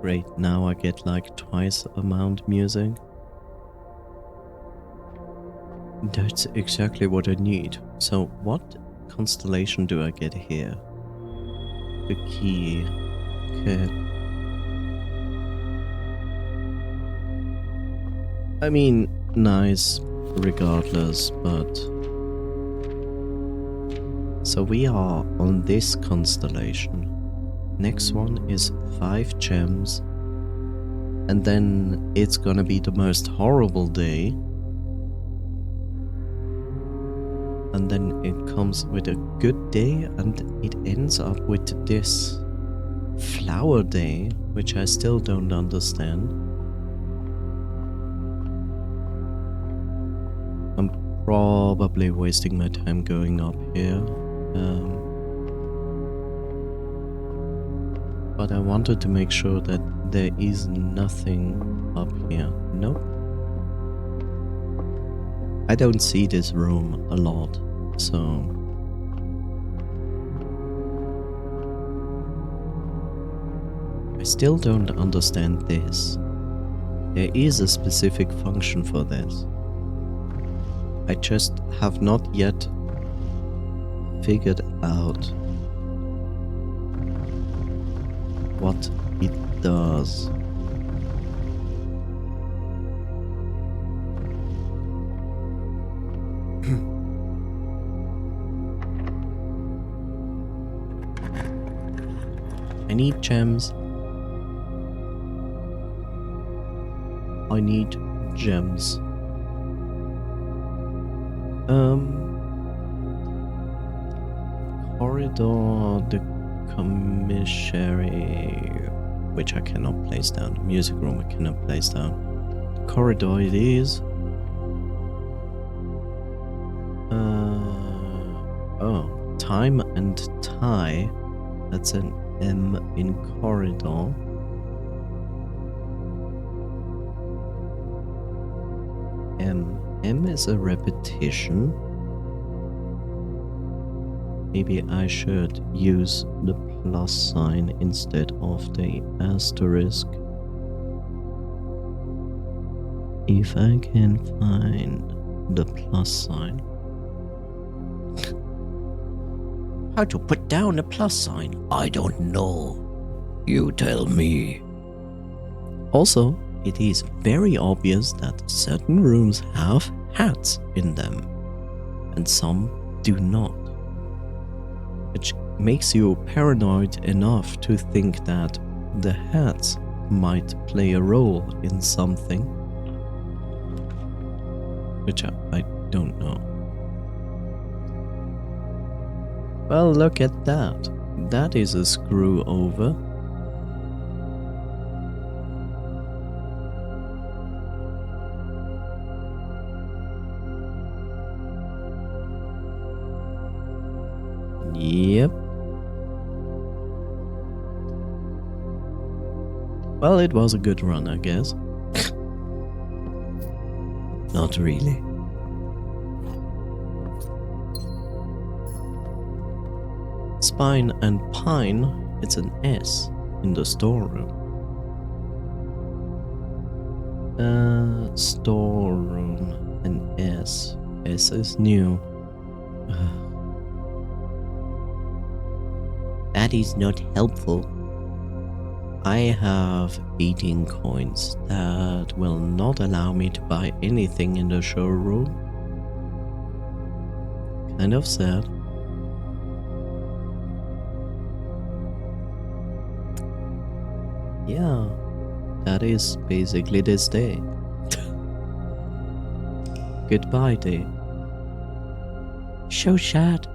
Great, now I get like twice amount music. That's exactly what I need. So what constellation do I get here? The key. Okay. I mean, nice regardless, but... So we are on this constellation. Next one is 5 gems. And then it's gonna be the most horrible day. And then it comes with a good day, and it ends up with this flower day, which I still don't understand. I'm probably wasting my time going up here. But I wanted to make sure that there is nothing up here. Nope. I don't see this room a lot, so... I still don't understand this. There is a specific function for this. I just have not yet figured out what it does. I need gems. I need gems. Corridor, the commissary, which I cannot place down. The music room I cannot place down. The corridor it is. Oh, time and tie. That's an M in corridor. M is a repetition. Maybe I should use the plus sign instead of the asterisk. If I can find the plus sign. How to put down a plus sign? I don't know. You tell me. Also, it is very obvious that certain rooms have hats in them, and some do not. Which makes you paranoid enough to think that the hats might play a role in something. Which I don't know. Well, look at that. That is a screw over. Yep. Well, it was a good run, I guess. Not really. Spine and pine, it's an S in the storeroom. Storeroom, an S. S is new. That is not helpful. I have 18 coins that will not allow me to buy anything in the showroom. Kind of sad. Yeah, that is basically this day. Goodbye, day. So sad.